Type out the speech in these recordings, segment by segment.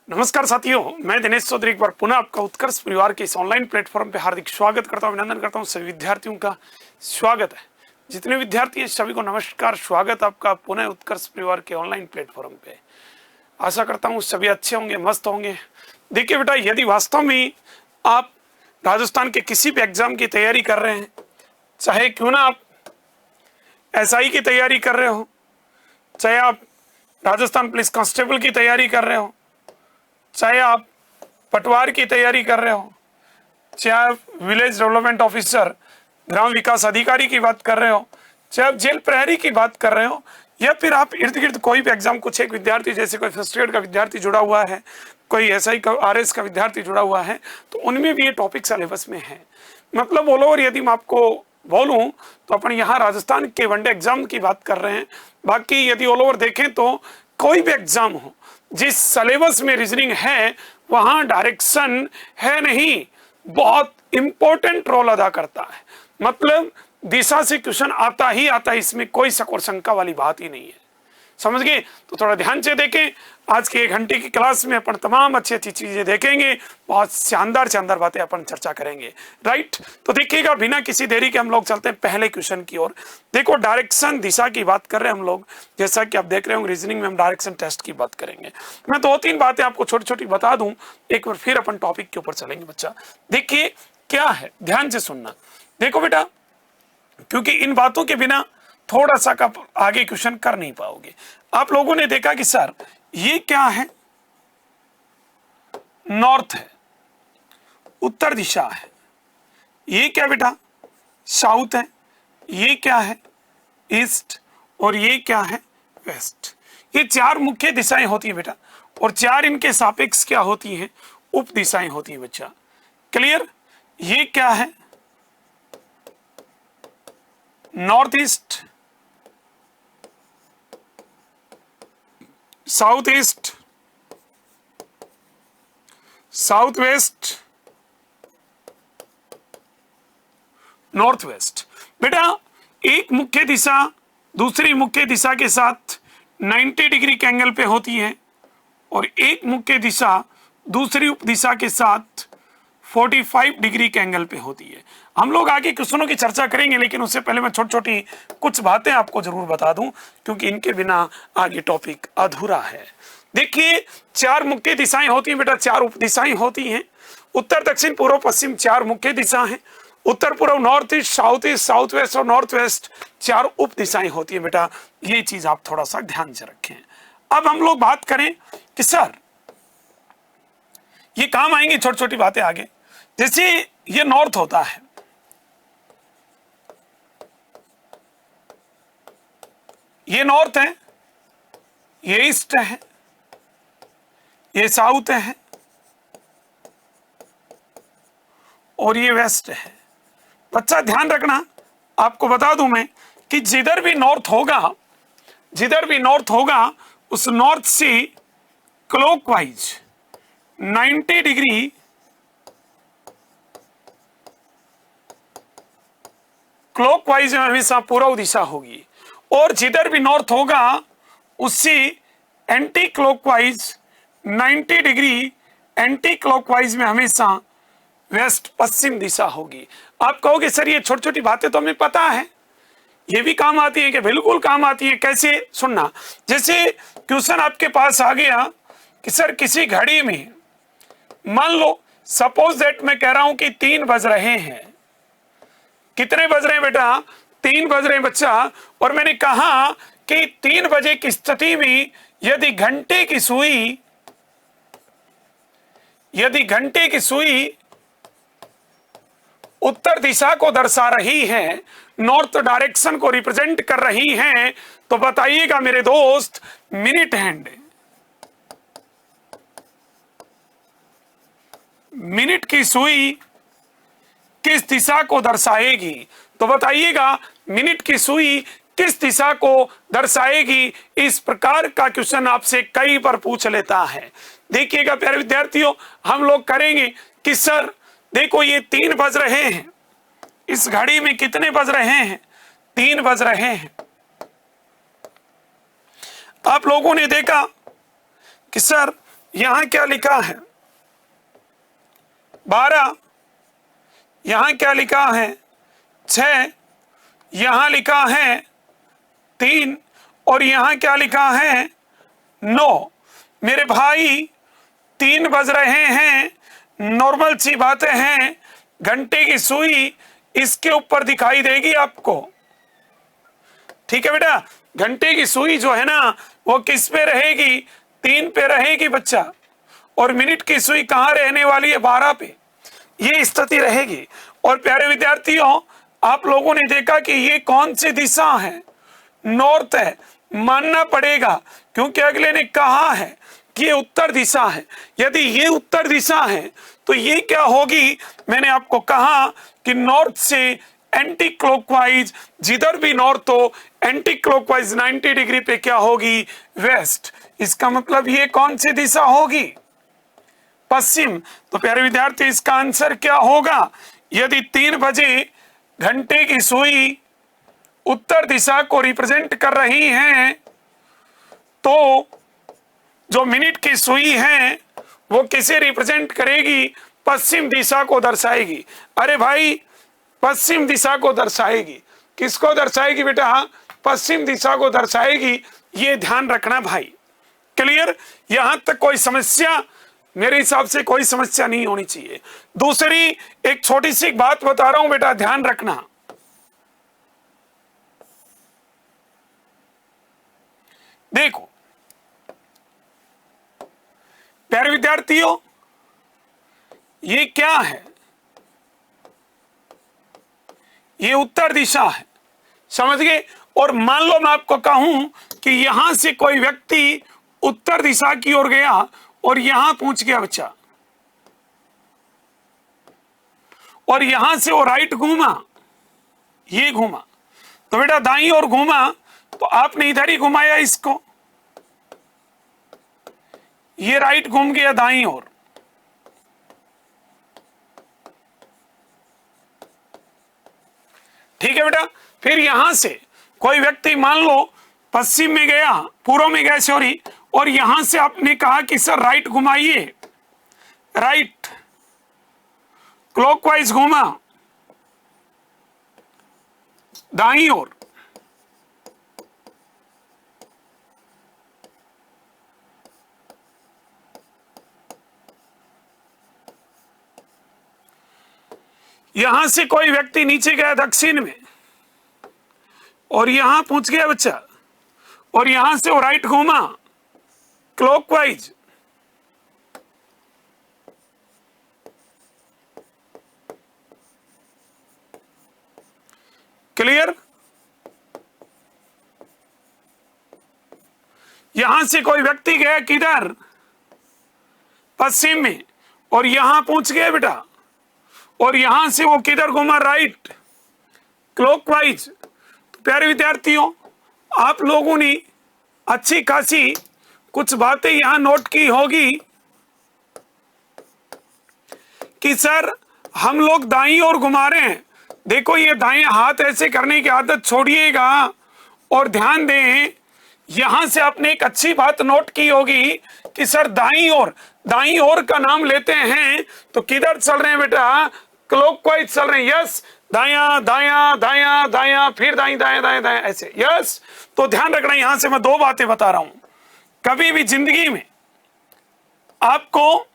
नमस्कार साथियों, मैं दिनेश चौधरी एक बार पुनः आपका उत्कर्ष परिवार के इस ऑनलाइन प्लेटफॉर्म पे हार्दिक स्वागत करता हूं, अभिनंदन करता हूं। सभी विद्यार्थियों का स्वागत है। जितने विद्यार्थी हैं सभी को नमस्कार, स्वागत आपका पुनः उत्कर्ष परिवार के ऑनलाइन प्लेटफॉर्म पे। आशा करता हूँ सभी अच्छे होंगे, मस्त होंगे। देखिए बेटा, यदि वास्तव में आप राजस्थान के किसी भी एग्जाम की तैयारी कर रहे हैं, चाहे क्यों ना आप SI की तैयारी कर रहे हो, चाहे आप राजस्थान पुलिस कांस्टेबल की तैयारी कर रहे हो, चाहे आप पटवार की तैयारी कर रहे हो, चाहे आप विलेज डेवलपमेंट ऑफिसर, ग्राम विकास अधिकारी की बात कर रहे हो, चाहे आप जेल प्रहरी की बात कर रहे हो, या फिर आप इर्द गिर्द कोई भी एग्जाम, कुछ एक विद्यार्थी जैसे कोई फर्स्ट ग्रेड का विद्यार्थी जुड़ा हुआ है, कोई SI का RS का विद्यार्थी जुड़ा हुआ है, तो उनमें भी ये टॉपिक सिलेबस में है। मतलब ऑल ओवर यदि मैं आपको बोलूं तो अपन यहाँ राजस्थान के वनडे एग्जाम की बात कर रहे हैं। बाकी यदि ऑल ओवर देखें तो कोई भी एग्जाम हो, जिस सिलेबस में रीजनिंग है वहां डायरेक्शन है नहीं, बहुत इंपॉर्टेंट रोल अदा करता है। मतलब दिशा से क्वेश्चन आता ही आता है, इसमें कोई शक और शंका वाली बात ही नहीं है। समझ गए? तो थोड़ा ध्यान से देखें। आज के 1 घंटे की क्लास में अपन तमाम अच्छी अच्छी चीजें देखेंगे, बहुत शानदार शानदार बातें अपन चर्चा करेंगे। राइट, तो देखिएगा, बिना किसी देरी के हम लोग चलते हैं पहले क्वेश्चन की ओर। देखो, डायरेक्शन दिशा की बात कर रहे हैं हम लोग, जैसा कि आप देख रहे हो रीजनिंग में हम डायरेक्शन टेस्ट की बात करेंगे। मैं 2-3 बातें आपको छोटी छोटी बता दूं, एक बार फिर अपन टॉपिक के ऊपर चलेंगे। बच्चा देखिए क्या है, ध्यान से सुनना। देखो बेटा, क्योंकि इन बातों के बिना थोड़ा सा आप आगे क्वेश्चन कर नहीं पाओगे। आप लोगों ने देखा कि सर ये क्या है, नॉर्थ है, उत्तर दिशा है। ये क्या बेटा, साउथ है। ये क्या है, ईस्ट। और ये क्या है, वेस्ट। ये 4 मुख्य दिशाएं होती है बेटा, और 4 इनके सापेक्ष क्या होती हैं, उप दिशाएं होती है बच्चा। क्लियर? ये क्या है, north east, south east, south west, north west. बेटा, एक मुख्य दिशा दूसरी मुख्य दिशा के साथ 90 डिग्री के एंगल पे होती है, और एक मुख्य दिशा दूसरी उप दिशा के साथ 45 डिग्री के एंगल पे होती है। हम लोग आगे क्वेश्चनों की चर्चा करेंगे, लेकिन उससे पहले मैं छोटी छोटी कुछ बातें आपको जरूर बता दूं, क्योंकि इनके बिना आगे टॉपिक अधूरा है। देखिए, 4 मुख्य दिशाएं होती हैं बेटा, 4 उप दिशाएं होती हैं। उत्तर, दक्षिण, पूर्व, पश्चिम 4 मुख्य दिशा हैं। उत्तर पूर्व, नॉर्थ ईस्ट, साउथ वेस्ट और नॉर्थ वेस्ट 4 उप दिशाएं होती है बेटा। ये चीज आप थोड़ा सा ध्यान से रखें। अब हम लोग बात करें कि सर ये काम आएंगी छोटी छोटी बातें आगे। जैसे ये नॉर्थ होता है, ये नॉर्थ है, ये ईस्ट है, ये साउथ है, और ये वेस्ट है। बच्चा ध्यान रखना, आपको बता दूं मैं कि जिधर भी नॉर्थ होगा उस नॉर्थ से क्लॉकवाइज 90 डिग्री क्लॉकवाइज में हमेशा पूर्व दिशा होगी, और जिधर भी नॉर्थ होगा उससे anti clockwise 90 degree anti clockwise में हमेशा वेस्ट पश्चिम दिशा होगी। आप कहोगे सर ये छोटी छोटी बातें तो हमें पता है, ये भी काम आती है कि बिल्कुल काम आती है। कैसे? सुनना। जैसे क्वेश्चन आपके पास आ गया कि सर किसी घड़ी में, मान लो सपोज दैट मैं कह रहा हूं कि 3 बज रहे हैं। कितने बज रहे हैं बेटा? 3 बज रहे हैं बच्चा। और मैंने कहा कि 3 बजे की स्थिति में यदि घंटे की सुई उत्तर दिशा को दर्शा रही है, नॉर्थ डायरेक्शन को रिप्रेजेंट कर रही है, तो बताइएगा मेरे दोस्त, मिनट हैंड, मिनट की सुई किस दिशा को दर्शाएगी? तो बताइएगा मिनट की सुई किस दिशा को दर्शाएगी? इस प्रकार का क्वेश्चन आपसे कई बार पूछ लेता है। देखिएगा प्यारे विद्यार्थियों, हम लोग करेंगे कि सर देखो ये 3 बज रहे हैं, इस घड़ी में कितने बज रहे हैं? 3 बज रहे हैं। आप लोगों ने देखा कि सर यहां क्या लिखा है 12, यहां क्या लिखा है 6, यहां लिखा है 3 और यहां क्या लिखा है 9। मेरे भाई 3 बज रहे हैं, नॉर्मल सी बातें हैं, घंटे की सुई इसके ऊपर दिखाई देगी आपको, ठीक है बेटा। घंटे की सुई जो है ना वो किस पे रहेगी, 3 पे रहेगी बच्चा, और मिनट की सुई कहां रहने वाली है 12 पे, ये स्थिति रहेगी। और प्यारे विद्यार्थियों, आप लोगों ने देखा कि ये कौन सी दिशा है, नॉर्थ है, मानना पड़ेगा क्योंकि अगले ने कहा है कि ये उत्तर दिशा है। यदि ये उत्तर दिशा है तो ये क्या होगी, मैंने आपको कहा कि नॉर्थ से एंटी क्लॉकवाइज, जिधर भी नॉर्थ हो एंटी क्लॉकवाइज 90 डिग्री पे क्या होगी, वेस्ट। इसका मतलब ये कौन सी दिशा होगी, पश्चिम। तो प्यारे विद्यार्थी इसका आंसर क्या होगा, यदि 3 बजे घंटे की सुई उत्तर दिशा को रिप्रेजेंट कर रही है तो जो मिनट की सुई है वो किसे रिप्रेजेंट करेगी, पश्चिम दिशा को दर्शाएगी। अरे भाई पश्चिम दिशा को दर्शाएगी, किसको दर्शाएगी बेटा, पश्चिम दिशा को दर्शाएगी, ये ध्यान रखना भाई। क्लियर, यहां तक कोई समस्या, मेरे हिसाब से कोई समस्या नहीं होनी चाहिए। दूसरी एक छोटी सी बात बता रहा हूं बेटा, ध्यान रखना। देखो प्यारे विद्यार्थियों, ये क्या है, ये उत्तर दिशा है, समझ गए। और मान लो मैं आपको कहूं कि यहां से कोई व्यक्ति उत्तर दिशा की ओर गया और यहां पहुंच गया बच्चा, और यहां से वो राइट घूमा, ये घूमा, तो बेटा दाईं ओर घूमा तो आपने इधर ही घुमाया इसको, ये राइट घूम गया दाईं ओर, ठीक है बेटा। फिर यहां से कोई व्यक्ति मान लो पश्चिम में गया, पूर्व में गया सॉरी, और यहां से आपने कहा कि सर राइट घुमाइए, राइट क्लॉकवाइज घूमा दाईं ओर, यहां से कोई व्यक्ति नीचे गया दक्षिण में और यहां पहुंच गया बच्चा, और यहां से वो राइट घूमा क्लॉकवाइज, क्लियर। यहां से कोई व्यक्ति गया किधर, पश्चिम में, और यहां पहुंच गया बेटा, और यहां से वो किधर घूमा, राइट क्लॉकवाइज। तो प्यारे विद्यार्थियों, आप लोगों ने अच्छी खासी कुछ बातें यहां नोट की होगी कि सर हम लोग दाईं ओर घुमा रहे हैं। देखो ये दाएं हाथ ऐसे करने की आदत छोड़िएगा और ध्यान दें, यहां से आपने एक अच्छी बात नोट की होगी कि सर दाईं ओर का नाम लेते हैं तो किधर चल रहे हैं बेटा, क्लॉकवाइज चल रहे हैं। यस, दाया दाया दाया दाया, फिर दाई दाया दाया दाया, ऐसे। यस, तो ध्यान रखना, यहां से मैं 2 बातें बता रहा हूं। कभी भी जिंदगी में आपको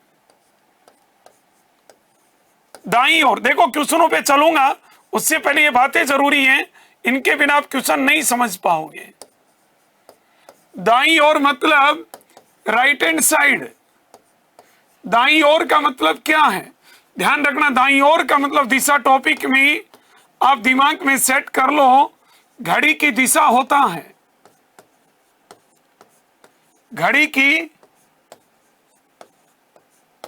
दाईं ओर, देखो क्वेश्चनों पे चलूंगा, उससे पहले ये बातें जरूरी हैं, इनके बिना आप क्वेश्चन नहीं समझ पाओगे। दाईं ओर मतलब राइट हैंड साइड, दाईं ओर का मतलब क्या है, ध्यान रखना, दाईं ओर का मतलब दिशा टॉपिक में आप दिमाग में सेट कर लो, घड़ी की दिशा होता है, घड़ी की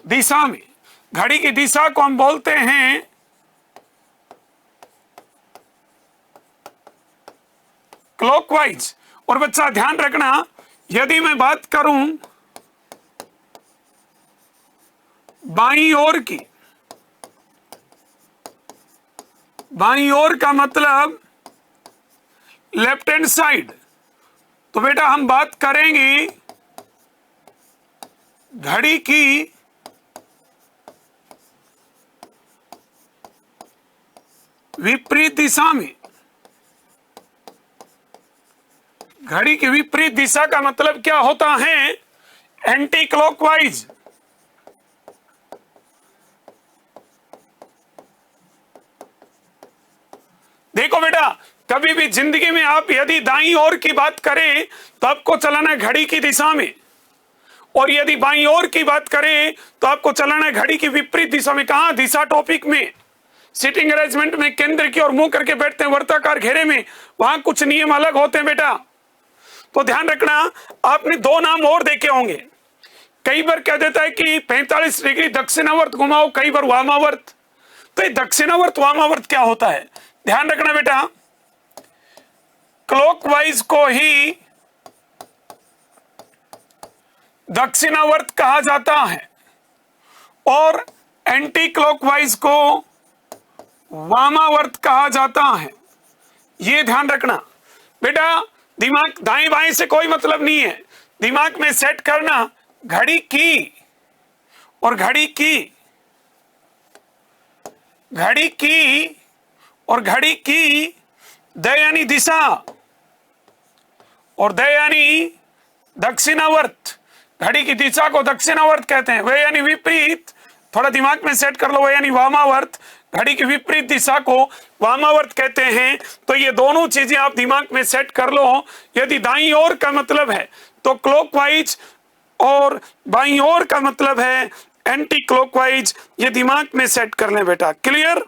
दिशा में, घड़ी की दिशा को हम बोलते हैं क्लॉकवाइज। और बच्चा ध्यान रखना, यदि मैं बात करूं बाईं ओर की, बाईं ओर का मतलब लेफ्ट हैंड साइड, तो बेटा हम बात करेंगे घड़ी की विपरीत दिशा में, घड़ी की विपरीत दिशा का मतलब क्या होता है? Anti clockwise. देखो बेटा, कभी भी जिंदगी में आप यदि दाईं ओर की बात करें तो आपको चलाना है घड़ी की दिशा में, और यदि बाईं ओर की बात करें तो आपको चलाना है घड़ी की विपरीत दिशा में। कहां? दिशा टॉपिक में, सिटिंग अरेंजमेंट में, केंद्र की ओर मुंह करके बैठते हैं वर्ताकार घेरे में, वहां कुछ नियम अलग होते हैं बेटा। तो ध्यान रखना, आपने दो नाम और देखे होंगे। कई बार कह देता है कि 45 डिग्री दक्षिणावर्त घुमाओ, कई बार वामावर्त। तो ये दक्षिणावर्त वामावर्त क्या होता है? ध्यान रखना बेटा, क्लॉकवाइज को ही दक्षिणावर्त कहा जाता है और एंटी क्लॉकवाइज को वामावर्त कहा जाता है। ये ध्यान रखना बेटा। दिमाग दाएं बाएं से कोई मतलब नहीं है, दिमाग में सेट करना घड़ी की और घड़ी की, घड़ी की और घड़ी की, द यानी दिशा और द यानी दक्षिणावर्त। घड़ी की दिशा को दक्षिणावर्त कहते हैं, वे यानी विपरीत। थोड़ा दिमाग में सेट कर लो, वे यानी वामावर्त। घड़ी की विपरीत दिशा को वामावर्त कहते हैं। तो ये दोनों चीजें आप दिमाग में सेट कर लो। यदि दाईं ओर का मतलब है तो क्लॉकवाइज और बाईं ओर का मतलब है एंटी क्लॉकवाइज। ये दिमाग में सेट कर लें बेटा। क्लियर?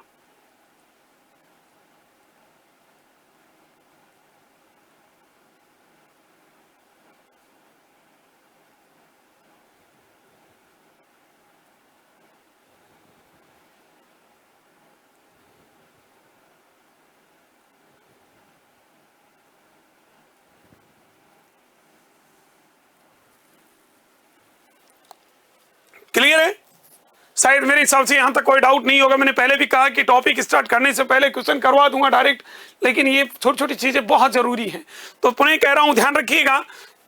क्लियर है? शायद मेरे हिसाब से यहां तक कोई डाउट नहीं होगा। मैंने पहले भी कहा कि टॉपिक स्टार्ट करने से पहले क्वेश्चन करवा दूंगा डायरेक्ट, लेकिन ये छोटी छोटी चीजें बहुत जरूरी हैं। तो पुनः कह रहा हूं, ध्यान रखिएगा।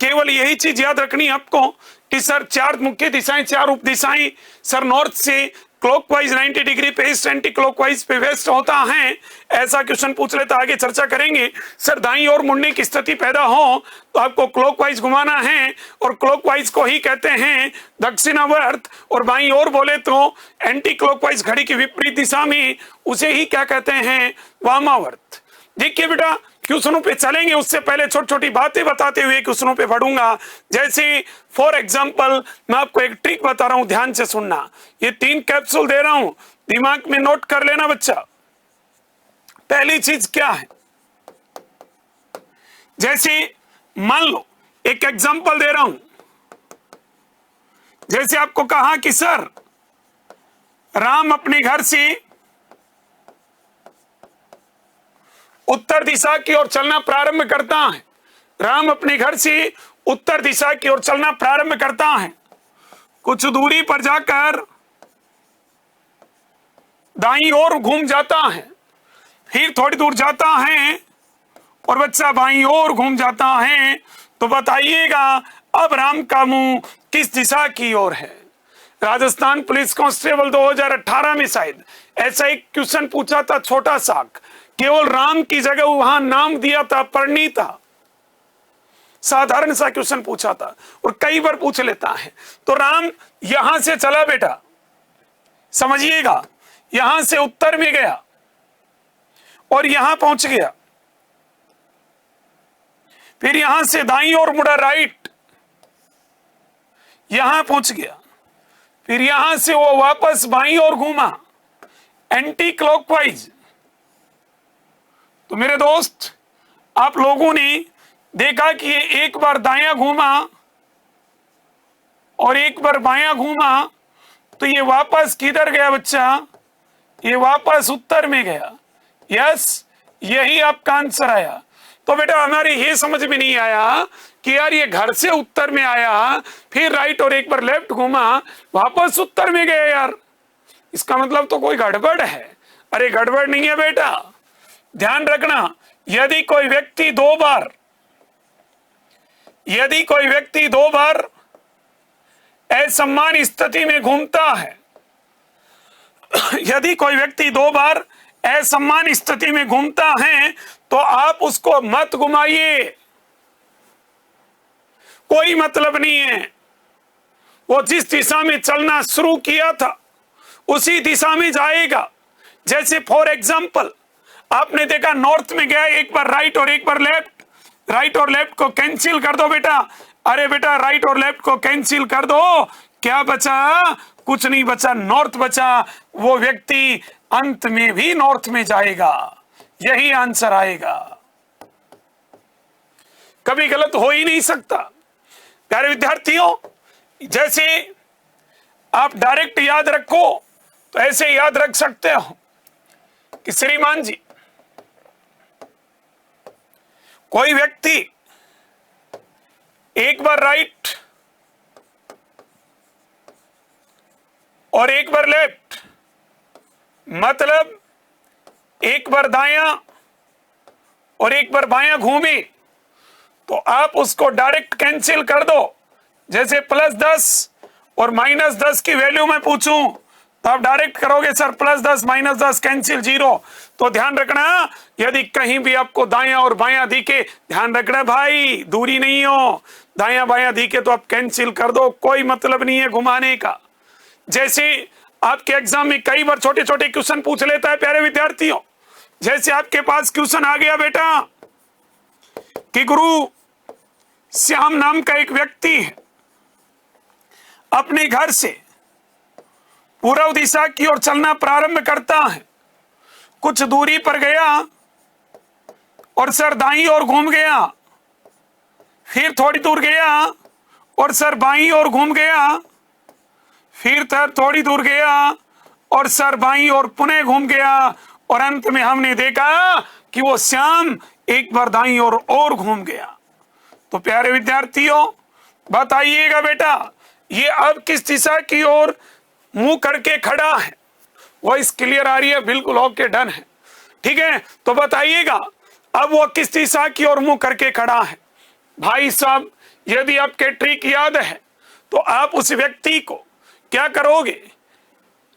केवल यही चीज याद रखनी है आपको कि सर 4 मुख्य दिशाएं, 4 उप दिशाएं। सर नॉर्थ से क्लॉकवाइज 90 डिग्री पे ईस्ट, एंटी क्लॉकवाइज पे वेस्ट होता है। ऐसा क्वेश्चन पूछ लेता, आगे चर्चा करेंगे। सर दाईं ओर मुड़ने की स्थिति पैदा हो तो आपको क्लॉकवाइज घुमाना है, और क्लॉकवाइज को ही कहते हैं दक्षिणावर्त, और बाईं ओर बोले तो एंटी क्लॉकवाइज घड़ी की विपरीत दिशा में, उसे ही क्या कहते हैं? वामावर्त। देखिए बेटा, क्वेश्चनों पे चलेंगे, उससे पहले छोटी छोटी बातें बताते हुए क्वेश्चनों पे बढ़ूंगा। जैसे फॉर एग्जांपल मैं आपको एक ट्रिक बता रहा हूं, ध्यान से सुनना। ये 3 कैप्सूल दे रहा हूं, दिमाग में नोट कर लेना बच्चा। पहली चीज क्या है? जैसे मान लो एक एग्जांपल दे रहा हूं, जैसे आपको कहा कि सर राम अपने घर से उत्तर दिशा की ओर चलना प्रारंभ करता है। राम अपने घर से उत्तर दिशा की ओर चलना प्रारंभ करता है। कुछ दूरी पर जाकर दाईं ओर घूम जाता है, फिर थोड़ी दूर जाता है और बच्चा बाईं ओर घूम जाता है। तो बताइएगा अब राम का मुंह किस दिशा की ओर है? राजस्थान पुलिस कांस्टेबल 2018 में शायद ऐसा एक क्वेश्चन पूछा था, छोटा सा, केवल राम की जगह वहां नाम दिया था परिणीता। साधारण सा क्वेश्चन पूछा था और कई बार पूछ लेता है। तो राम यहां से चला बेटा, समझिएगा, यहां से उत्तर में गया और यहां पहुंच गया, फिर यहां से दाईं ओर मुड़ा राइट, यहां पहुंच गया, फिर यहां से वो वापस बाईं ओर घूमा एंटी क्लॉकवाइज। तो मेरे दोस्त, आप लोगों ने देखा कि ये एक बार दायां घूमा और एक बार बायां घूमा, तो ये वापस किधर गया बच्चा? ये वापस उत्तर में गया। यस, यही आपका आंसर आया। तो बेटा हमारे ये समझ में नहीं आया कि यार ये घर से उत्तर में आया, फिर राइट और एक बार लेफ्ट घूमा, वापस उत्तर में गया यार, इसका मतलब तो कोई गड़बड़ है। अरे गड़बड़ नहीं है बेटा, ध्यान रखना। यदि कोई व्यक्ति दो बार असमान स्थिति में घूमता है, यदि कोई व्यक्ति 2 बार असमान स्थिति में घूमता है तो आप उसको मत घुमाइए, कोई मतलब नहीं है। वो जिस दिशा में चलना शुरू किया था उसी दिशा में जाएगा। जैसे फॉर एग्जाम्पल आपने देखा नॉर्थ में गया, एक बार राइट और एक बार लेफ्ट, राइट और लेफ्ट को कैंसिल कर दो बेटा, अरे बेटा राइट और लेफ्ट को कैंसिल कर दो, क्या बचा? कुछ नहीं बचा, नॉर्थ बचा। वो व्यक्ति अंत में भी नॉर्थ में जाएगा, यही आंसर आएगा, कभी गलत हो ही नहीं सकता। प्यारे विद्यार्थियों, जैसे आप डायरेक्ट याद रखो तो ऐसे याद रख सकते हो कि श्रीमान जी, कोई व्यक्ति एक बार राइट और एक बार लेफ्ट, मतलब एक बार दायां और एक बार बायां घूमे, तो आप उसको डायरेक्ट कैंसिल कर दो। जैसे +10 और -10 की वैल्यू मैं पूछूं तो आप डायरेक्ट करोगे सर +10 -10 कैंसिल 0। तो ध्यान रखना, यदि कहीं भी आपको दायां और बायां दिखे, ध्यान रखना भाई, दूरी नहीं हो, दायां बायां दिखे तो आप कैंसिल कर दो, कोई मतलब नहीं है घुमाने का। जैसे आपके एग्जाम में कई बार छोटे छोटे क्वेश्चन पूछ लेता है प्यारे विद्यार्थियों। जैसे आपके पास क्वेश्चन आ गया बेटा कि गुरु श्याम नाम का एक व्यक्ति है, अपने घर से पूर्व दिशा की ओर चलना प्रारंभ करता है, कुछ दूरी पर गया और सर दाईं ओर घूम गया, फिर थोड़ी दूर गया और सर बाईं ओर घूम गया, फिर थोड़ी दूर गया और सर बाईं ओर पुनः घूम गया, और अंत में हमने देखा कि वो श्याम एक बार दाईं ओर और घूम गया। तो प्यारे विद्यार्थियों बताइएगा बेटा, ये अब किस दिशा की ओर मुंह करके खड़ा है? वॉइस क्लियर आ रही है? बिल्कुल ओके, डन है, ठीक है। तो बताइएगा अब वो किस दिशा की ओर मुंह करके खड़ा है? भाई साहब, यदि आपके ट्रिक याद है तो आप उस व्यक्ति को क्या करोगे,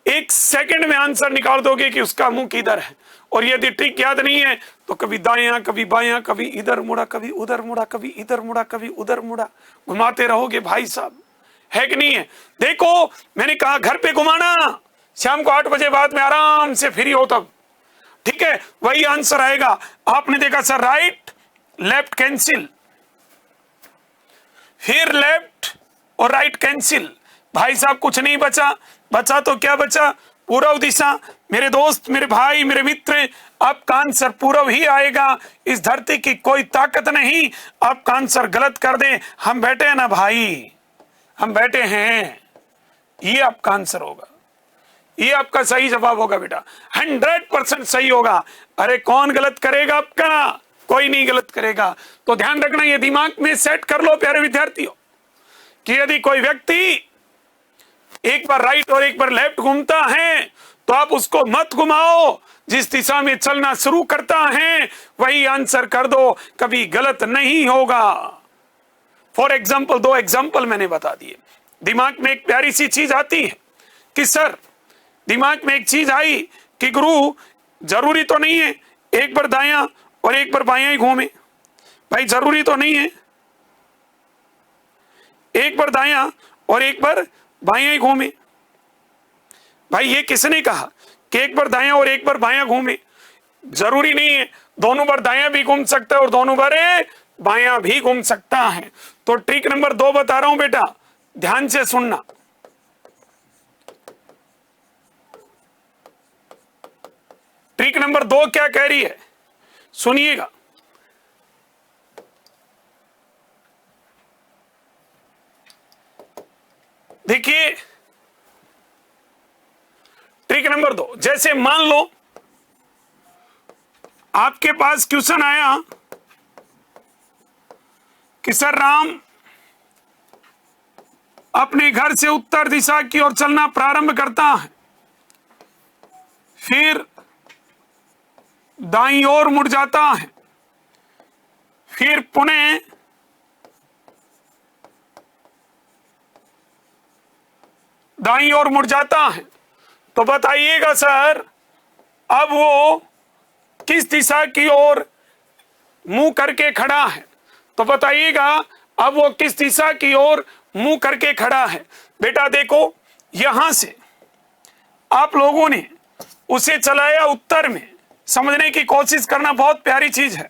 1 सेकंड में आंसर निकाल दोगे कि उसका मुंह किधर है। और यदि ट्रिक याद नहीं है तो कभी दायां कभी बायां, कभी इधर मुड़ा कभी उधर मुड़ा, कभी इधर मुड़ा कभी उधर मुड़ा, घुमाते रहोगे भाई साहब, है कि नहीं है? देखो मैंने कहा घर पे घुमाना, शाम को 8 बजे बाद में आराम से फ्री हो तब, ठीक है, वही आंसर आएगा। आपने देखा सर राइट लेफ्ट कैंसिल, फिर लेफ्ट और राइट कैंसिल, भाई साहब कुछ नहीं बचा। बचा तो क्या बचा? पूर्व दिशा। मेरे दोस्त, मेरे भाई, मेरे मित्र, आपका आंसर पूर्व ही आएगा। इस धरती की कोई ताकत नहीं आपका आंसर गलत कर दे। हम बैठे हैं ना भाई, हम बैठे हैं, ये आपका आंसर होगा, ये आपका सही जवाब होगा बेटा, 100% सही होगा। अरे कौन गलत करेगा? आपका कोई नहीं गलत करेगा। तो ध्यान रखना, ये दिमाग में सेट कर लो प्यारे विद्यार्थियों कि यदि कोई व्यक्ति एक बार राइट और एक बार लेफ्ट घूमता है तो आप उसको मत घुमाओ, जिस दिशा में चलना शुरू करता है वही आंसर कर दो, कभी गलत नहीं होगा। फॉर एग्जाम्पल 2 एग्जाम्पल मैंने बता दिए। दिमाग में एक प्यारी सी चीज आती है कि सर, दिमाग में एक चीज आई कि गुरु जरूरी तो नहीं है एक बार दायां और एक बार बायां ही घूमे। भाई जरूरी तो नहीं है एक बार दायां और एक बार बायां ही घूमे। भाई ये किसने कहा कि एक बार दायां और एक बार बायां घूमे? जरूरी नहीं है, दोनों बार दायां भी घूम सकता है और दोनों बार बायां भी घूम सकता है। तो ट्रिक नंबर 2 बता रहा हूं बेटा, ध्यान से सुनना। ट्रिक नंबर 2 क्या कह रही है, सुनिएगा। देखिए ट्रिक नंबर 2, जैसे मान लो आपके पास क्वेश्चन आया कि सर राम अपने घर से उत्तर दिशा की ओर चलना प्रारंभ करता है, फिर दाईं ओर मुड़ जाता है, फिर पुनः दाईं ओर मुड़ जाता है, तो बताइएगा सर अब वो किस दिशा की ओर मुंह करके खड़ा है? तो बताइएगा अब वो किस दिशा की ओर मुंह करके खड़ा है? बेटा देखो, यहां से आप लोगों ने उसे चलाया उत्तर में। समझने की कोशिश करना, बहुत प्यारी चीज है।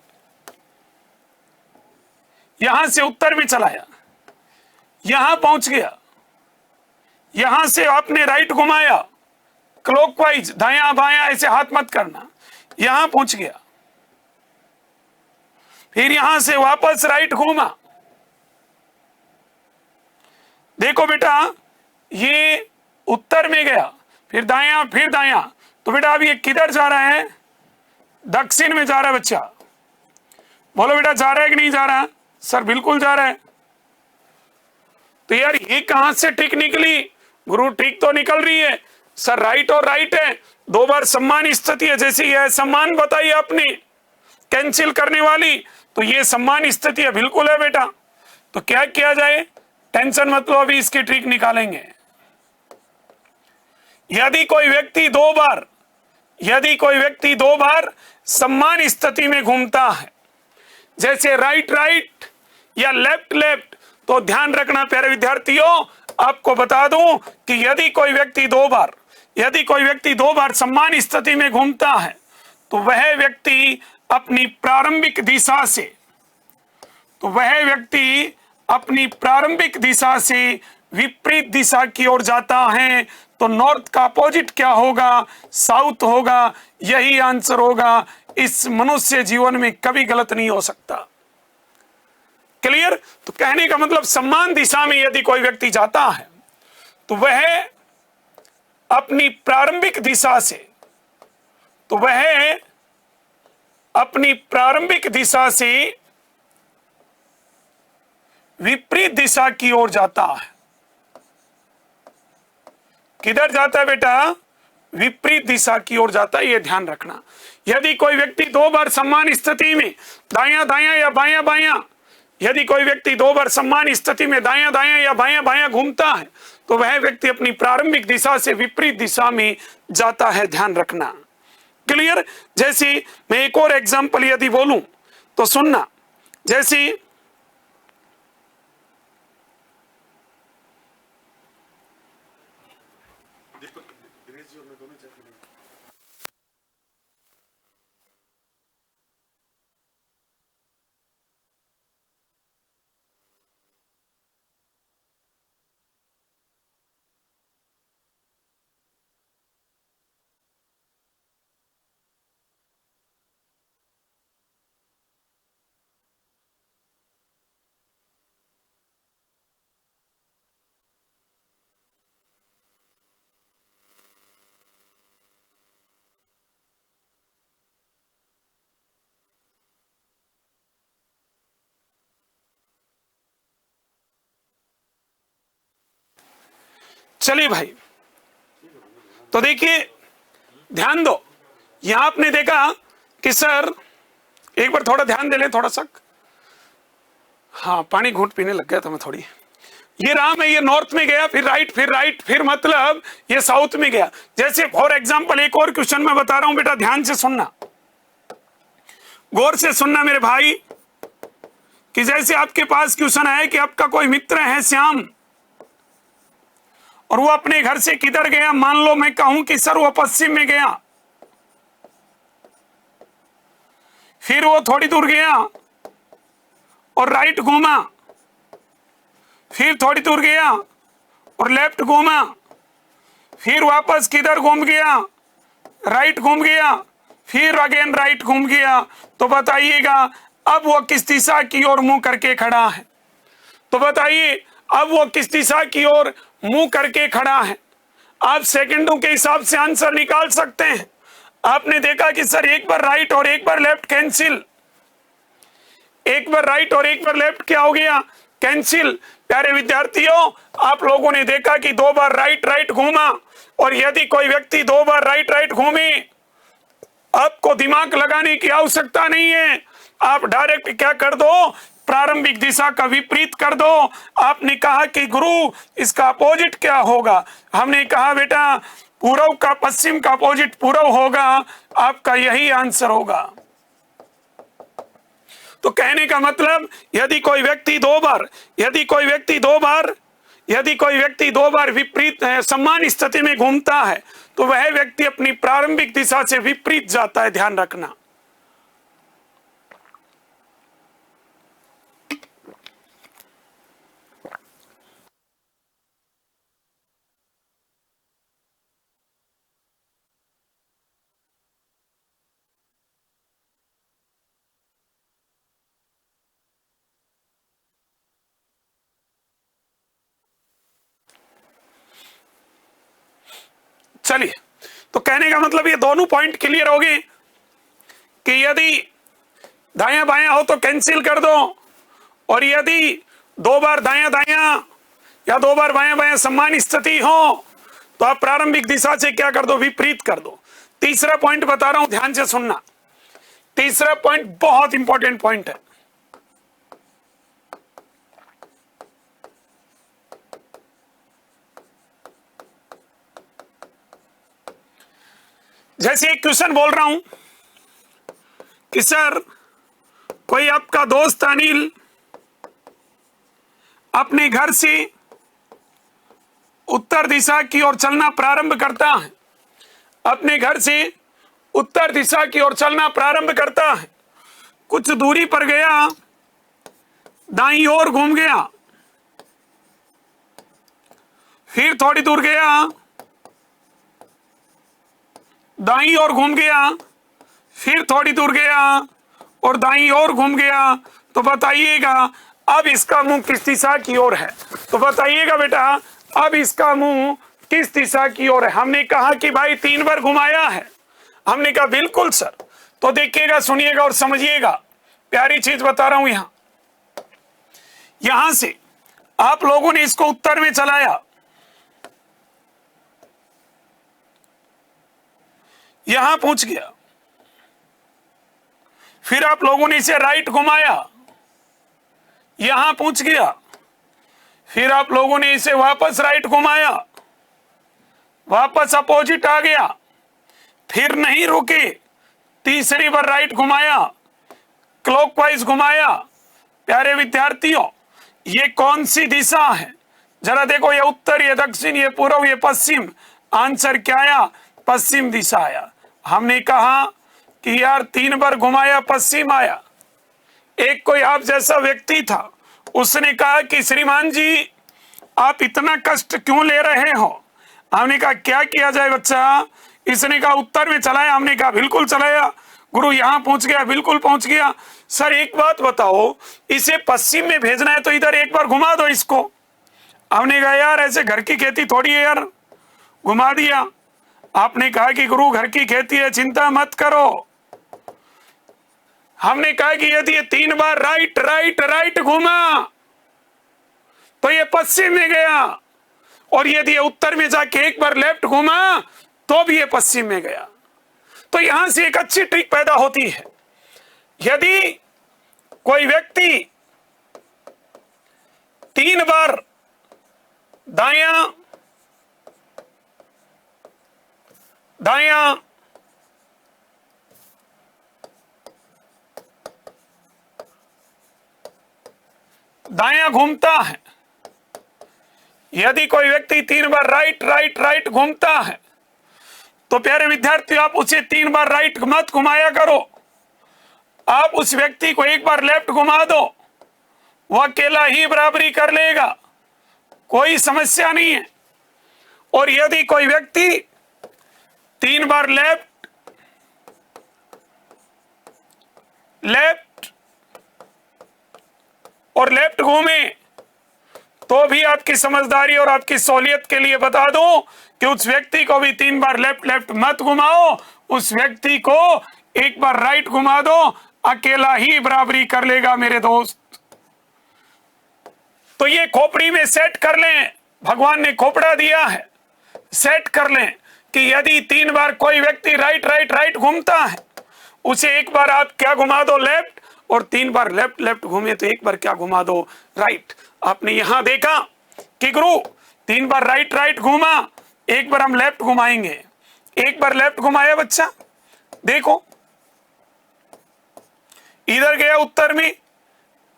यहां से उत्तर में चलाया, यहां पहुंच गया, यहां से आपने राइट घुमाया, क्लॉकवाइज, दायां बायां ऐसे हाथ मत करना, यहां पहुंच गया, फिर यहां से वापस राइट घूमा। देखो बेटा, ये उत्तर में गया, फिर दायां, फिर दायां। तो बेटा अब ये किधर जा रहा है? दक्षिण में जा रहा है बच्चा। बोलो बेटा, जा रहा है कि नहीं जा रहा? सर बिल्कुल जा रहा है। तो यार ये कहां से ट्रिक निकली? गुरु ट्रिक तो निकल रही है सर, राइट और राइट है, दो बार सम्मान स्थिति है। जैसे यह सम्मान बताई आपने कैंसिल करने वाली, तो ये सम्मान स्थिति है, बिल्कुल है बेटा। तो क्या किया जाए? टेंशन मत लो, अभी इसकी ट्रिक निकालेंगे। यदि कोई व्यक्ति दो बार सम्मान स्थिति में घूमता है, जैसे राइट राइट या लेफ्ट लेफ्ट, तो ध्यान रखना प्यारे विद्यार्थियों, आपको बता दूं कि यदि कोई व्यक्ति दो बार सम्मान स्थिति में घूमता है, तो वह व्यक्ति अपनी प्रारंभिक दिशा से विपरीत दिशा की ओर जाता है। तो नॉर्थ का अपोजिट क्या होगा? साउथ होगा। यही आंसर होगा। इस मनुष्य जीवन में कभी गलत नहीं हो सकता। क्लियर? तो कहने का मतलब, सम्मान दिशा में यदि कोई व्यक्ति जाता है, तो वह अपनी प्रारंभिक दिशा से विपरीत दिशा की ओर जाता है। किधर जाता है बेटा? विपरीत दिशा की ओर जाता है, यह ध्यान रखना। यदि कोई व्यक्ति दो बार सम्मान स्थिति में दायां दायां या बायां बायां, यदि कोई व्यक्ति दो बार सम्मान स्थिति में दायां दायां या बायां बायां घूमता है, तो वह व्यक्ति अपनी प्रारंभिक दिशा से विपरीत दिशा में जाता है, ध्यान रखना। क्लियर? जैसे मैं एक और एग्जांपल यदि बोलूं तो सुनना। जैसे चलिए भाई, तो देखिए ध्यान दो, यहां आपने देखा कि सर, एक बार थोड़ा ध्यान दे लें, थोड़ा सा। हाँ, पानी घूंट पीने लग गया था मैं थोड़ी। ये राम है, ये नॉर्थ में गया, फिर राइट, फिर राइट, फिर मतलब ये साउथ में गया। जैसे फॉर एग्जांपल एक और क्वेश्चन मैं बता रहा हूं बेटा, ध्यान से सुनना, गौर से सुनना मेरे भाई। कि जैसे आपके पास क्वेश्चन है कि आपका कोई मित्र है श्याम, और वो अपने घर से किधर गया? मान लो मैं कहूं कि सर वो पश्चिम में गया, फिर वो थोड़ी दूर गया और राइट घूमा, फिर थोड़ी दूर गया और लेफ्ट घूमा, फिर वापस किधर घूम गया? राइट घूम गया, फिर अगेन राइट घूम गया। तो बताइएगा अब वो किस दिशा की ओर मुंह करके खड़ा है? तो बताइए अब वो किस दिशा की ओर मुंह करके खड़ा है? आप सेकंडों के हिसाब से आंसर निकाल सकते हैं। आपने देखा कि सर एक बार राइट और एक बार लेफ्ट कैंसिल, एक बार राइट और एक बार लेफ्ट क्या हो गया? कैंसिल। प्यारे विद्यार्थियों, आप लोगों ने देखा कि दो बार राइट राइट घूमा, और यदि कोई व्यक्ति दो बार राइट राइट घूमे, आपको दिमाग लगाने की आवश्यकता नहीं है। आप डायरेक्ट क्या कर दो प्रारंभिक दिशा का विपरीत कर दो। आपने कहा कि गुरु इसका अपोजिट क्या होगा? हमने कहा बेटा पूर्व का पश्चिम का अपोजिट पूर्व होगा, आपका यही आंसर होगा। तो कहने का मतलब यदि कोई व्यक्ति दो बार विपरीत समान स्थिति में घूमता है तो वह व्यक्ति अपनी प्रारंभिक दिशा से विपरीत जाता है, ध्यान रखना। चलिए, तो कहने का मतलब ये दोनों पॉइंट क्लियर हो गए कि यदि दाया बायां हो तो कैंसिल कर दो, और यदि दो बार दाया दाया या दो बार बाया बाया समान स्थिति हो तो आप प्रारंभिक दिशा से क्या कर दो? विपरीत कर दो। तीसरा पॉइंट बता रहा हूं, ध्यान से सुनना। तीसरा पॉइंट बहुत इंपॉर्टेंट पॉइंट है। जैसे एक क्वेश्चन बोल रहा हूं कि सर कोई आपका दोस्त अनिल अपने घर से उत्तर दिशा की ओर चलना प्रारंभ करता है, अपने घर से उत्तर दिशा की ओर चलना प्रारंभ करता है। कुछ दूरी पर गया, दाईं ओर घूम गया, फिर थोड़ी दूर गया, दाईं ओर घूम गया, फिर थोड़ी दूर गया और दाईं ओर घूम गया। तो बताइएगा अब इसका मुंह किस दिशा की ओर है? तो बताइएगा बेटा अब इसका मुंह किस दिशा की ओर है? हमने कहा कि भाई 3 बार घुमाया है। हमने कहा बिल्कुल सर। तो देखिएगा, सुनिएगा और समझिएगा, प्यारी चीज बता रहा हूं। यहां से आप लोगों ने इसको उत्तर में चलाया, यहां पहुंच गया, फिर आप लोगों ने इसे राइट घुमाया, यहां पहुंच गया, फिर आप लोगों ने इसे वापस राइट घुमाया, वापस अपोजिट आ गया, फिर नहीं रुके, तीसरी बार राइट घुमाया, क्लॉकवाइज घुमाया। प्यारे विद्यार्थियों, ये कौन सी दिशा है? जरा देखो, ये उत्तर, ये दक्षिण, ये पूर्व, ये पश्चिम। आंसर क्या आया? पश्चिम दिशा आया। हमने कहा कि यार 3 बार घुमाया, पश्चिम आया। एक कोई आप जैसा व्यक्ति था, उसने कहा कि श्रीमान जी आप इतना कष्ट क्यों ले रहे हो? हमने कहा क्या किया जाए बच्चा? इसने कहा उत्तर में चलाया। हमने कहा बिल्कुल चलाया गुरु, यहां पहुंच गया, बिल्कुल पहुंच गया। सर एक बात बताओ, इसे पश्चिम में भेजना है तो इधर एक बार घुमा दो इसको। हमने कहा यार ऐसे घर की खेती थोड़ी है यार, घुमा दिया। आपने कहा कि गुरु घर की खेती है, चिंता मत करो। हमने कहा कि यदि ये 3 बार राइट राइट राइट घूमा तो ये पश्चिम में गया, और यदि ये उत्तर में जाके एक बार लेफ्ट घूमा तो भी ये पश्चिम में गया। तो यहां से एक अच्छी ट्रिक पैदा होती है। यदि कोई व्यक्ति 3 बार दायां दायां दायां घूमता है, यदि कोई व्यक्ति 3 बार राइट राइट राइट घूमता है तो प्यारे विद्यार्थियों आप उसे 3 बार राइट मत घुमाया करो। आप उस व्यक्ति को एक बार लेफ्ट घुमा दो, वह अकेला ही बराबरी कर लेगा, कोई समस्या नहीं है। और यदि कोई व्यक्ति 3 बार लेफ्ट लेफ्ट और लेफ्ट घूमे तो भी आपकी समझदारी और आपकी सहूलियत के लिए बता दो कि उस व्यक्ति को भी 3 बार लेफ्ट लेफ्ट मत घुमाओ, उस व्यक्ति को एक बार राइट घुमा दो, अकेला ही बराबरी कर लेगा मेरे दोस्त। तो ये खोपड़ी में सेट कर लें, भगवान ने खोपड़ा दिया है, सेट कर लें कि यदि 3 बार कोई व्यक्ति राइट राइट राइट घूमता है, उसे एक बार आप क्या घुमा दो? लेफ्ट, और 3 बार लेफ्ट लेफ्ट घूमे तो एक बार क्या घुमा दो, राइट। आपने यहां देखा कि गुरु 3 बार राइट राइट घूमा, एक बार हम लेफ्ट घुमाएंगे, एक बार लेफ्ट घुमाया बच्चा, देखो इधर गया उत्तर में,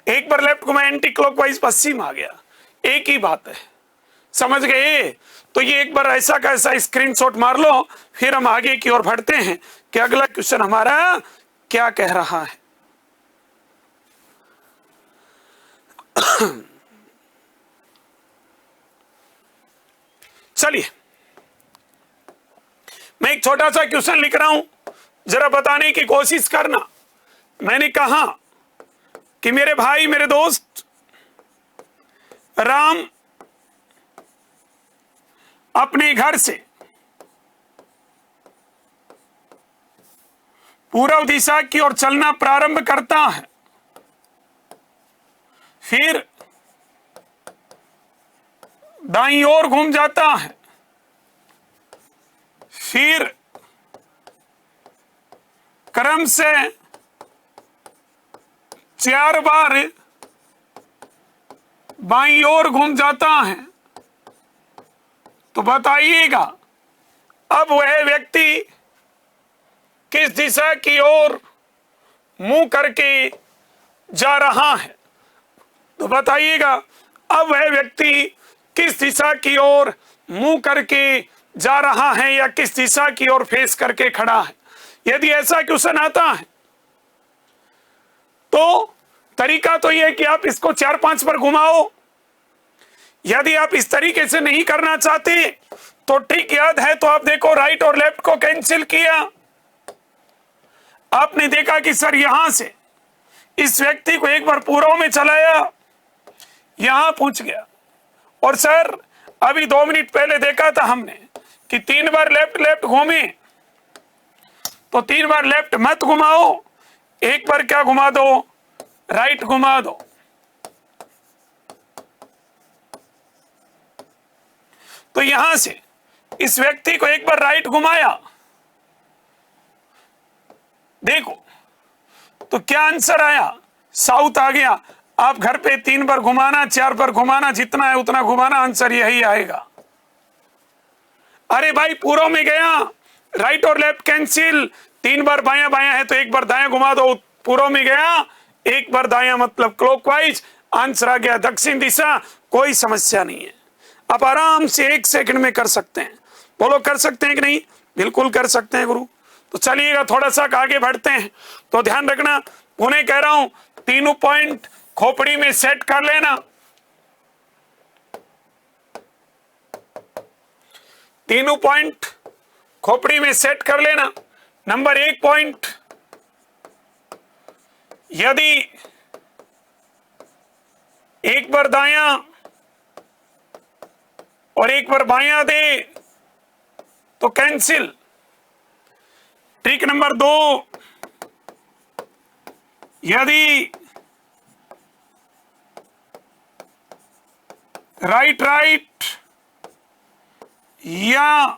एक बार लेफ्ट घुमाया एंटी क्लॉकवाइज पश्चिम आ गया, एक ही बात है, समझ गए। तो ये एक बार ऐसा का ऐसा स्क्रीनशॉट मार लो, फिर हम आगे की ओर बढ़ते हैं कि अगला क्वेश्चन हमारा क्या कह रहा है। चलिए मैं एक छोटा सा क्वेश्चन लिख रहा हूं, जरा बताने की कोशिश करना। मैंने कहा कि मेरे भाई मेरे दोस्त राम अपने घर से पूर्व दिशा की ओर चलना प्रारंभ करता है, फिर दाईं ओर घूम जाता है, फिर क्रम से 4 बार बाईं ओर घूम जाता है। तो बताइएगा अब वह व्यक्ति किस दिशा की ओर मुंह करके जा रहा है। तो बताइएगा अब वह व्यक्ति किस दिशा की ओर मुंह करके जा रहा है या किस दिशा की ओर फेस करके खड़ा है। यदि ऐसा क्वेश्चन आता है तो तरीका तो यह है कि आप इसको 4-5 बार घुमाओ। यदि आप इस तरीके से नहीं करना चाहते तो ठीक याद है तो आप देखो राइट और लेफ्ट को कैंसिल किया, आपने देखा कि सर यहां से इस व्यक्ति को एक बार पूर्व में चलाया, यहां पहुंच गया, और सर अभी 2 मिनट पहले देखा था हमने कि 3 बार लेफ्ट लेफ्ट घूमे, तो 3 बार लेफ्ट मत घुमाओ, एक बार क्या घुमा दो, राइट घुमा दो। तो यहां से इस व्यक्ति को एक बार राइट घुमाया, देखो तो क्या आंसर आया, साउथ आ गया। आप घर पे 3 बार घुमाना, 4 बार घुमाना, जितना है उतना घुमाना, आंसर यही आएगा। अरे भाई पूर्व में गया, राइट और लेफ्ट कैंसिल, 3 बार बायां बायां है तो एक बार दायां घुमा दो, पूर्व में गया एक बार दायां मतलब क्लॉकवाइज, आंसर आ गया दक्षिण दिशा, कोई समस्या नहीं है। आप आराम से 1 सेकंड में कर सकते हैं। बोलो कर सकते हैं कि नहीं? बिल्कुल कर सकते हैं गुरु। तो चलिएगा थोड़ा सा आगे बढ़ते हैं। तो ध्यान रखना, पुनः कह रहा हूं, तीनों पॉइंट खोपड़ी में सेट कर लेना। तीनों पॉइंट खोपड़ी में सेट कर लेना। नंबर 1 पॉइंट, यदि एक बार दायां और एक बार बायां दे तो कैंसिल। ट्रिक नंबर 2, यदि राइट राइट या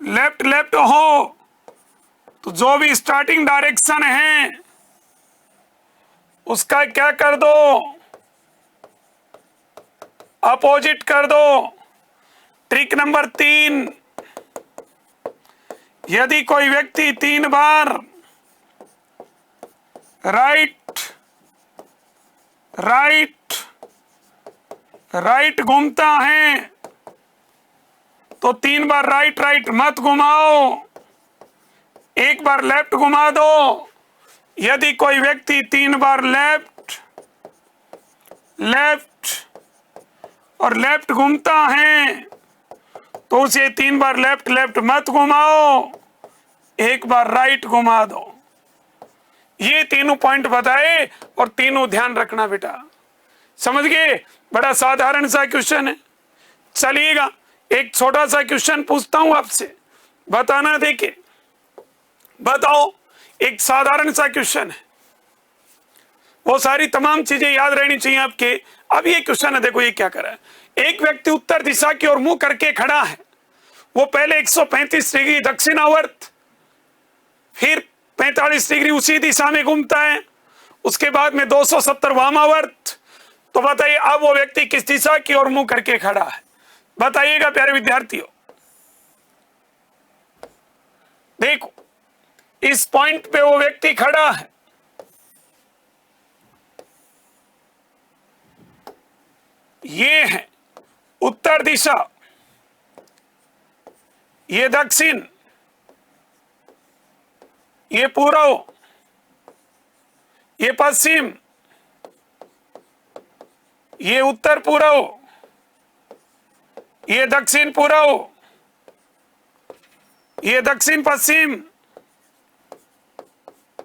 लेफ्ट लेफ्ट हो तो जो भी स्टार्टिंग डायरेक्शन है उसका क्या कर दो, अपोजिट कर दो। ट्रिक नंबर 3, यदि कोई व्यक्ति 3 बार राइट राइट राइट घूमता है तो 3 बार राइट राइट मत घुमाओ, एक बार लेफ्ट घुमा दो। यदि कोई व्यक्ति 3 बार लेफ्ट लेफ्ट और लेफ्ट घूमता है तो उसे 3 बार लेफ्ट लेफ्ट मत घुमाओ, एक बार राइट घुमा दो। ये तीनों पॉइंट बताए और तीनों ध्यान रखना बेटा, समझ गए? बड़ा साधारण सा क्वेश्चन है। चलिएगा एक छोटा सा क्वेश्चन पूछता हूं आपसे, बताना। देखिए बताओ, एक साधारण सा क्वेश्चन है, वो सारी तमाम चीजें याद रहनी चाहिए आपके। अब ये क्वेश्चन है, देखो ये क्या कर रहा है। एक व्यक्ति उत्तर दिशा की ओर मुंह करके खड़ा है, वो पहले 135 डिग्री दक्षिणावर्त, फिर 45 डिग्री उसी दिशा में घूमता है, उसके बाद में 270 वामावर्त। तो बताइए अब वो व्यक्ति किस दिशा की ओर मुंह करके खड़ा है? बताइएगा प्यारे विद्यार्थियों। देखो इस पॉइंट पे वो व्यक्ति खड़ा है, ये है उत्तर दिशा, ये दक्षिण, ये पूर्व, ये पश्चिम, ये उत्तर पूर्व, ये दक्षिण पूर्व, ये दक्षिण पश्चिम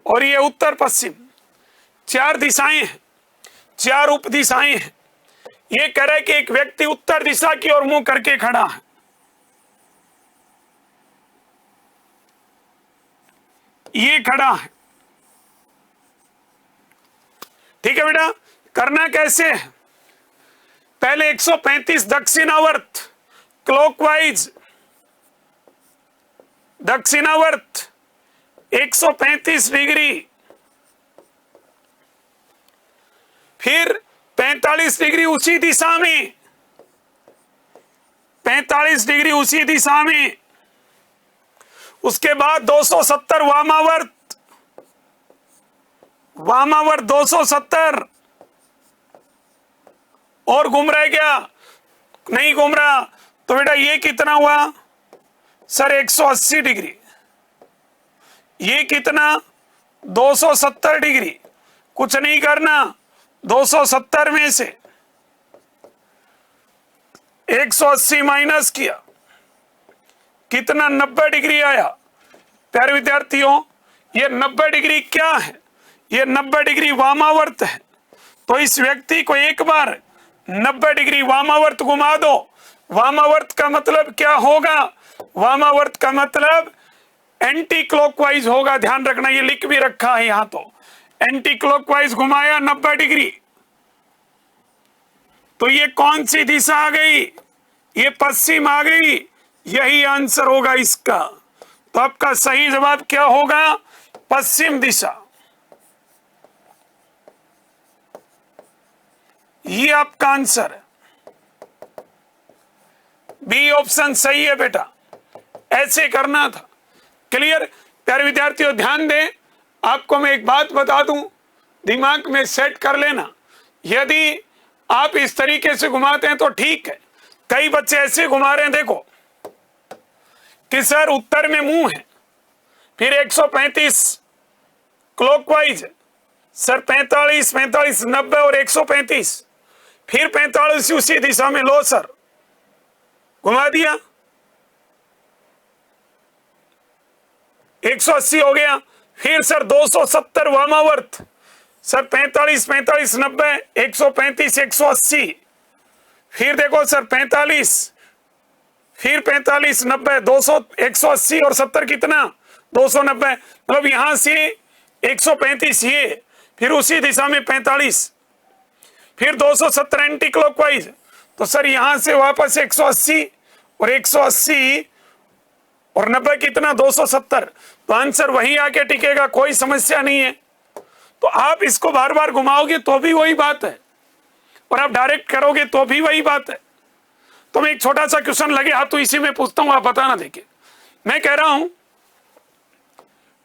और ये उत्तर पश्चिम। 4 दिशाएं हैं, 4 उप दिशाएं हैं। ये कह रहे कि एक व्यक्ति उत्तर दिशा की ओर मुंह करके खड़ा है। ये खड़ा है, ठीक है बेटा। करना कैसे है? पहले 135 दक्षिणावर्त क्लॉकवाइज, दक्षिणावर्त 135 डिग्री, फिर 45 डिग्री उसी दिशा में, 45 डिग्री उसी दिशा में, उसके बाद 270 वामावर्त, वामावर्त 270 और घूम रहा है क्या? नहीं घूम रहा। तो बेटा ये कितना हुआ सर? 180 डिग्री। ये कितना? 270 डिग्री। कुछ नहीं करना, 270 में से 180 माइनस किया, कितना? 90 डिग्री आया। प्यारे विद्यार्थियों ये 90 डिग्री क्या है? ये 90 डिग्री वामावर्त है। तो इस व्यक्ति को एक बार 90 डिग्री वामावर्त घुमा दो। वामावर्त का मतलब क्या होगा? वामावर्त का मतलब एंटी क्लॉकवाइज होगा। ध्यान रखना, ये लिख भी रखा है यहां। तो एंटी क्लॉकवाइज घुमाया 90 डिग्री, तो ये कौन सी दिशा आ गई? ये पश्चिम आ गई। यही आंसर होगा इसका। तो आपका सही जवाब क्या होगा? पश्चिम दिशा। ये आपका आंसर है। बी ऑप्शन सही है बेटा, ऐसे करना था। क्लियर? प्यारे विद्यार्थियों ध्यान दें, आपको मैं एक बात बता दूं, दिमाग में सेट कर लेना। यदि आप इस तरीके से घुमाते हैं तो ठीक है। कई बच्चे ऐसे घुमा रहे हैं, देखो कि सर उत्तर में मुंह है, फिर 135 क्लॉकवाइज, सर 45, 45, 90 और 135, फिर 45 उसी दिशा में लो सर, घुमा दिया, 180 हो गया। फिर सर 270 वामावर्त, सर 45, 45, 90, 135, 180, फिर देखो सर 45, फिर 45, 90, 200, 180 और 70 कितना? 290। मतलब यहां से 135 ये, फिर उसी दिशा में 45, फिर 270 एंटी क्लॉकवाइज। तो सर यहां से वापस 180 और 180 और 90 कितना? 270। तो आंसर वही आके टिकेगा, कोई समस्या नहीं है। तो आप इसको बार बार घुमाओगे तो भी वही बात है, और आप डायरेक्ट करोगे तो भी वही बात है। तो मैं एक छोटा सा क्वेश्चन लगे हाथ तो इसी में पूछता हूं, आप बताना। देखिए मैं कह रहा हूं,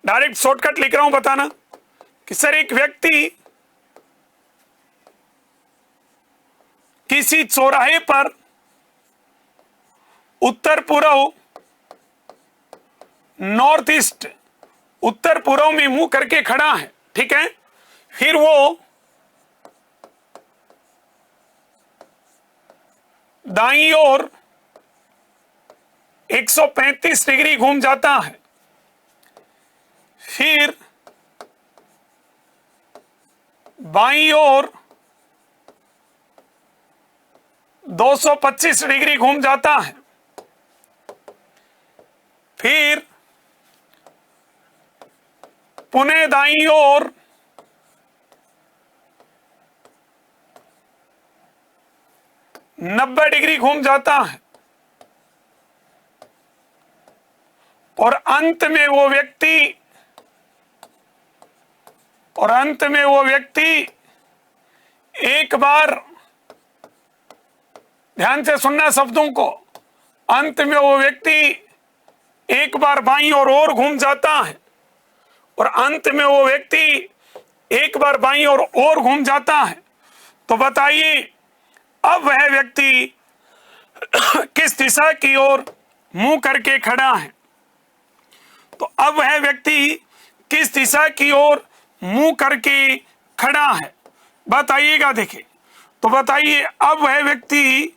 डायरेक्ट शॉर्टकट लिख रहा हूं, बताना कि सर एक व्यक्ति किसी चौराहे पर उत्तर पूर्व, नॉर्थ ईस्ट, उत्तर पूर्व में मुंह करके खड़ा है, ठीक है। फिर वो दाईं ओर 135 डिग्री घूम जाता है, फिर बाईं ओर 225 डिग्री घूम जाता है, फिर पुनः दाईं ओर 90 डिग्री घूम जाता है, अंत में वो व्यक्ति एक बार, ध्यान से सुनना शब्दों को, अंत में वो व्यक्ति एक बार बाईं ओर घूम जाता है, और अंत में वो व्यक्ति एक बार बाईं ओर घूम जाता है। तो बताइए अब वह व्यक्ति किस दिशा की ओर मुंह करके खड़ा है? तो अब वह व्यक्ति किस दिशा की ओर मुंह करके खड़ा है, बताइएगा। देखिए, तो बताइए अब वह व्यक्ति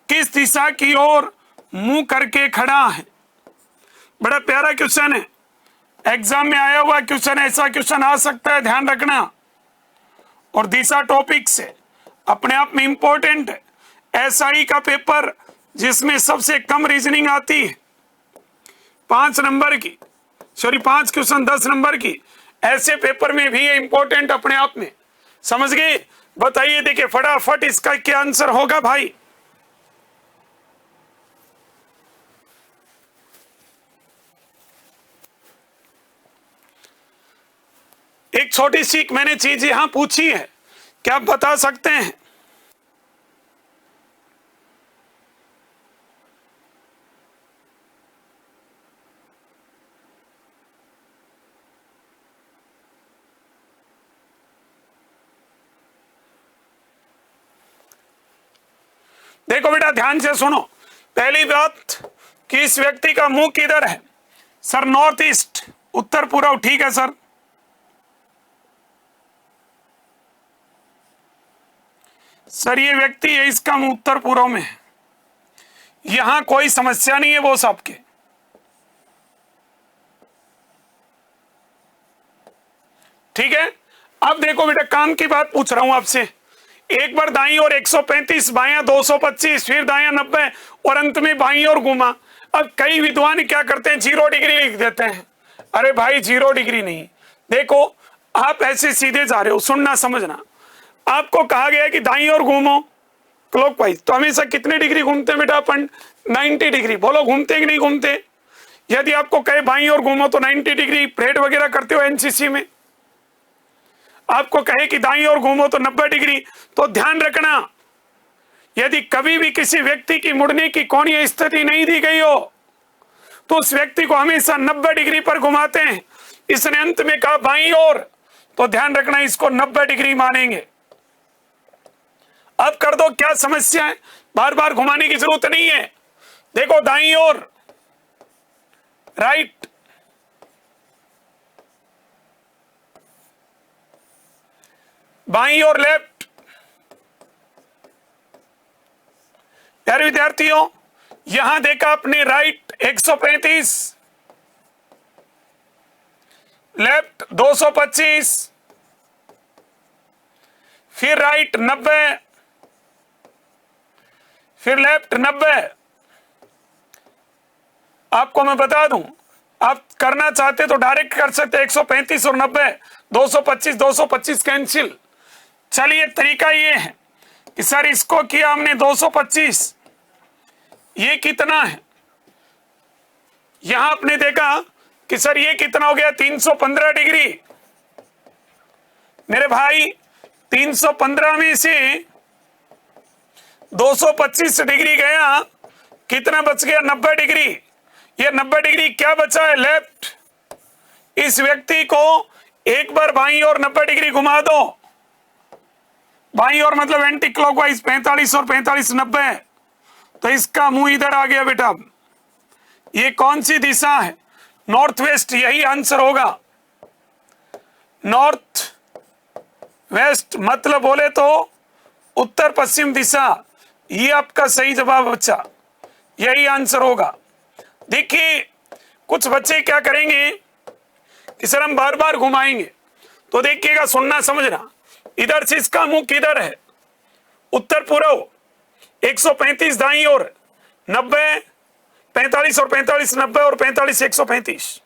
किस दिशा की ओर मुंह करके खड़ा है। बड़ा प्यारा क्वेश्चन है, एग्जाम में आया हुआ क्वेश्चन, ऐसा क्वेश्चन आ सकता है, ध्यान रखना। और दिशा टॉपिक से अपने आप में इंपॉर्टेंट है। एसआई का पेपर जिसमें सबसे कम रीजनिंग आती है, 5 नंबर की, सॉरी 5 क्वेश्चन 10 नंबर की, ऐसे पेपर में भी ये इंपॉर्टेंट अपने आप में, समझ गए? बताइए, देखिए फटाफट इसका क्या आंसर होगा भाई। एक छोटी सी मैंने चीज यहां पूछी है, क्या आप बता सकते हैं? देखो बेटा, ध्यान से सुनो। पहली बात कि इस व्यक्ति का मुंह किधर है? सर नॉर्थ ईस्ट, उत्तर पूर्व। ठीक है सर। सर ये व्यक्ति है, इसका मुंह उत्तर पूर्व में है, यहां कोई समस्या नहीं है वो सबके। ठीक है। अब देखो बेटा, काम की बात पूछ रहा हूं आपसे। एक बार दाईं ओर 135, बायां 225, फिर दायां 90 और अंत में बाईं ओर घुमा। अब कई विद्वान क्या करते हैं, 0 डिग्री लिख देते हैं। अरे भाई 0 डिग्री नहीं, देखो आप ऐसे सीधे जा रहे हो, सुनना समझना। आपको कहा गया कि दाईं ओर घूमो क्लॉकवाइज, तो हमेशा कितने डिग्री घूमते हैं बेटा अपन? 90 डिग्री। बोलो घूमते कि नहीं घूमते? यदि आपको कहे बाईं ओर घूमो तो 90 डिग्री परेड वगैरह करते हो एनसीसी में। आपको कहे कि दाईं ओर घूमो तो 90 डिग्री। तो ध्यान रखना, यदि कभी भी किसी व्यक्ति की मुड़ने की कोणीय स्थिति नहीं दी गई हो तो उस व्यक्ति को हमेशा 90 डिग्री पर घुमाते हैं। इसने अंत में कहा बाईं ओर, तो ध्यान रखना इसको 90 डिग्री मानेंगे। अब कर दो, क्या समस्या है? बार बार घुमाने की जरूरत नहीं है। देखो दाईं ओर राइट, बाईं ओर लेफ्ट। प्यारे विद्यार्थियों, यहां देखा आपने राइट 135, लेफ्ट 225, फिर राइट 90, फिर लेफ्ट 90। आपको मैं बता दूं, आप करना चाहते तो डायरेक्ट कर सकते, 135 और 90, 225 225 कैंसिल। चलिए तरीका ये है कि सर इसको किया हमने 225, ये कितना है? यहां आपने देखा कि सर ये कितना हो गया? 315 डिग्री। मेरे भाई 315 में से 225 डिग्री गया, कितना बच गया? 90 डिग्री। ये 90 डिग्री क्या बचा है? लेफ्ट। इस व्यक्ति को एक बार बाईं ओर 90 डिग्री घुमा दो। बाईं ओर मतलब एंटी क्लॉकवाइज 45 और 45 90, तो इसका मुंह इधर आ गया बेटा। ये कौन सी दिशा है? नॉर्थ वेस्ट, यही आंसर होगा। नॉर्थ वेस्ट मतलब बोले तो उत्तर पश्चिम दिशा, ये आपका सही जवाब बच्चा, यही आंसर होगा। देखिए कुछ बच्चे क्या करेंगे कि सर हम बार बार घुमाएंगे, तो देखिएगा, सुनना समझना। इधर से इसका मुंह किधर है? उत्तर पूर्व। 135 दाईं ओर, 90 45 और 45 90 और 45 135,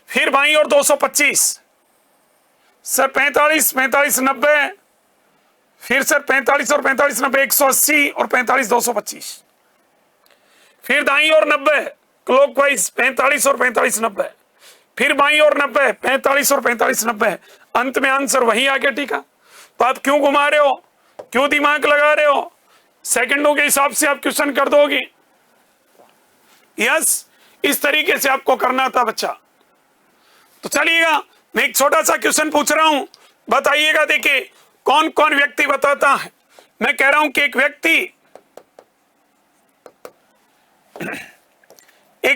फिर बाईं ओर 225, सर 45 45 90, फिर सर 45 और 45 90 180 और 45 225, फिर दाईं ओर 90, क्लॉकवाइज 45 और 45 90, फिर बाई और 90, 45 और 45 90, अंत में आंसर वही आ गया टीका। तो आप क्यों घुमा रहे हो, क्यों दिमाग लगा रहे हो, सेकंडों के हिसाब से आप क्वेश्चन कर दोगे। यस, इस तरीके से आपको करना था बच्चा। तो चलिएगा, मैं एक छोटा सा क्वेश्चन पूछ रहा हूं, बताइएगा। देखिए कौन कौन व्यक्ति बताता है। मैं कह रहा हूं कि एक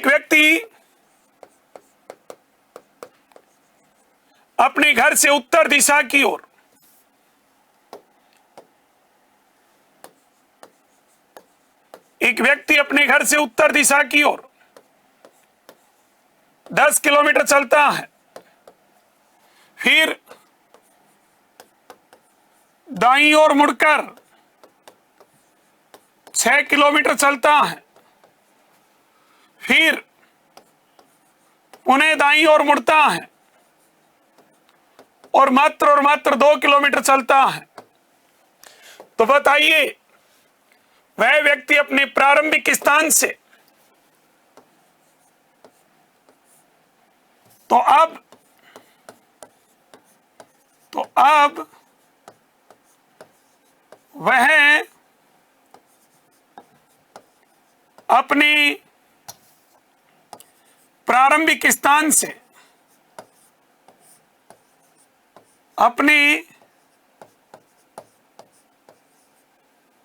व्यक्ति अपने घर से उत्तर दिशा की ओर अपने घर से उत्तर दिशा की ओर 10 किलोमीटर चलता है, फिर दाईं ओर मुड़कर 6 किलोमीटर चलता है, फिर पुनः दाईं ओर मुड़ता है और मात्र 2 किलोमीटर चलता है। तो बताइए वह व्यक्ति अपने प्रारंभिक स्थान से तो अब वह अपने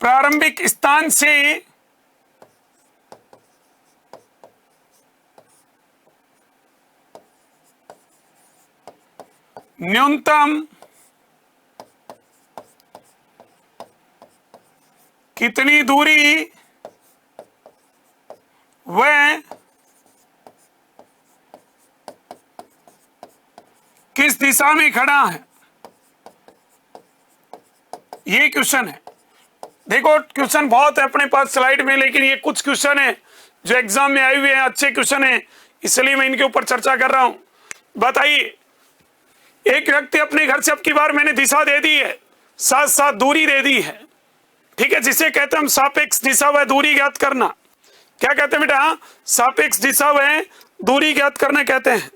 प्रारंभिक स्थान से न्यूनतम कितनी दूरी वह किस दिशा में खड़ा है, ये क्वेश्चन है। देखो क्वेश्चन बहुत है अपने पास स्लाइड में, लेकिन ये कुछ क्वेश्चन है जो एग्जाम में आए हुए हैं, अच्छे क्वेश्चन है, इसलिए मैं इनके ऊपर चर्चा कर रहा हूं। बताइए, एक व्यक्ति अपने घर से, अब की बार मैंने दिशा दे दी है, साथ साथ दूरी दे दी है, ठीक है, जिसे कहते हैं हम सापेक्ष दिशा व दूरी ज्ञात करना। क्या कहते हैं बेटा? सापेक्ष दिशा व दूरी ज्ञात करना कहते हैं।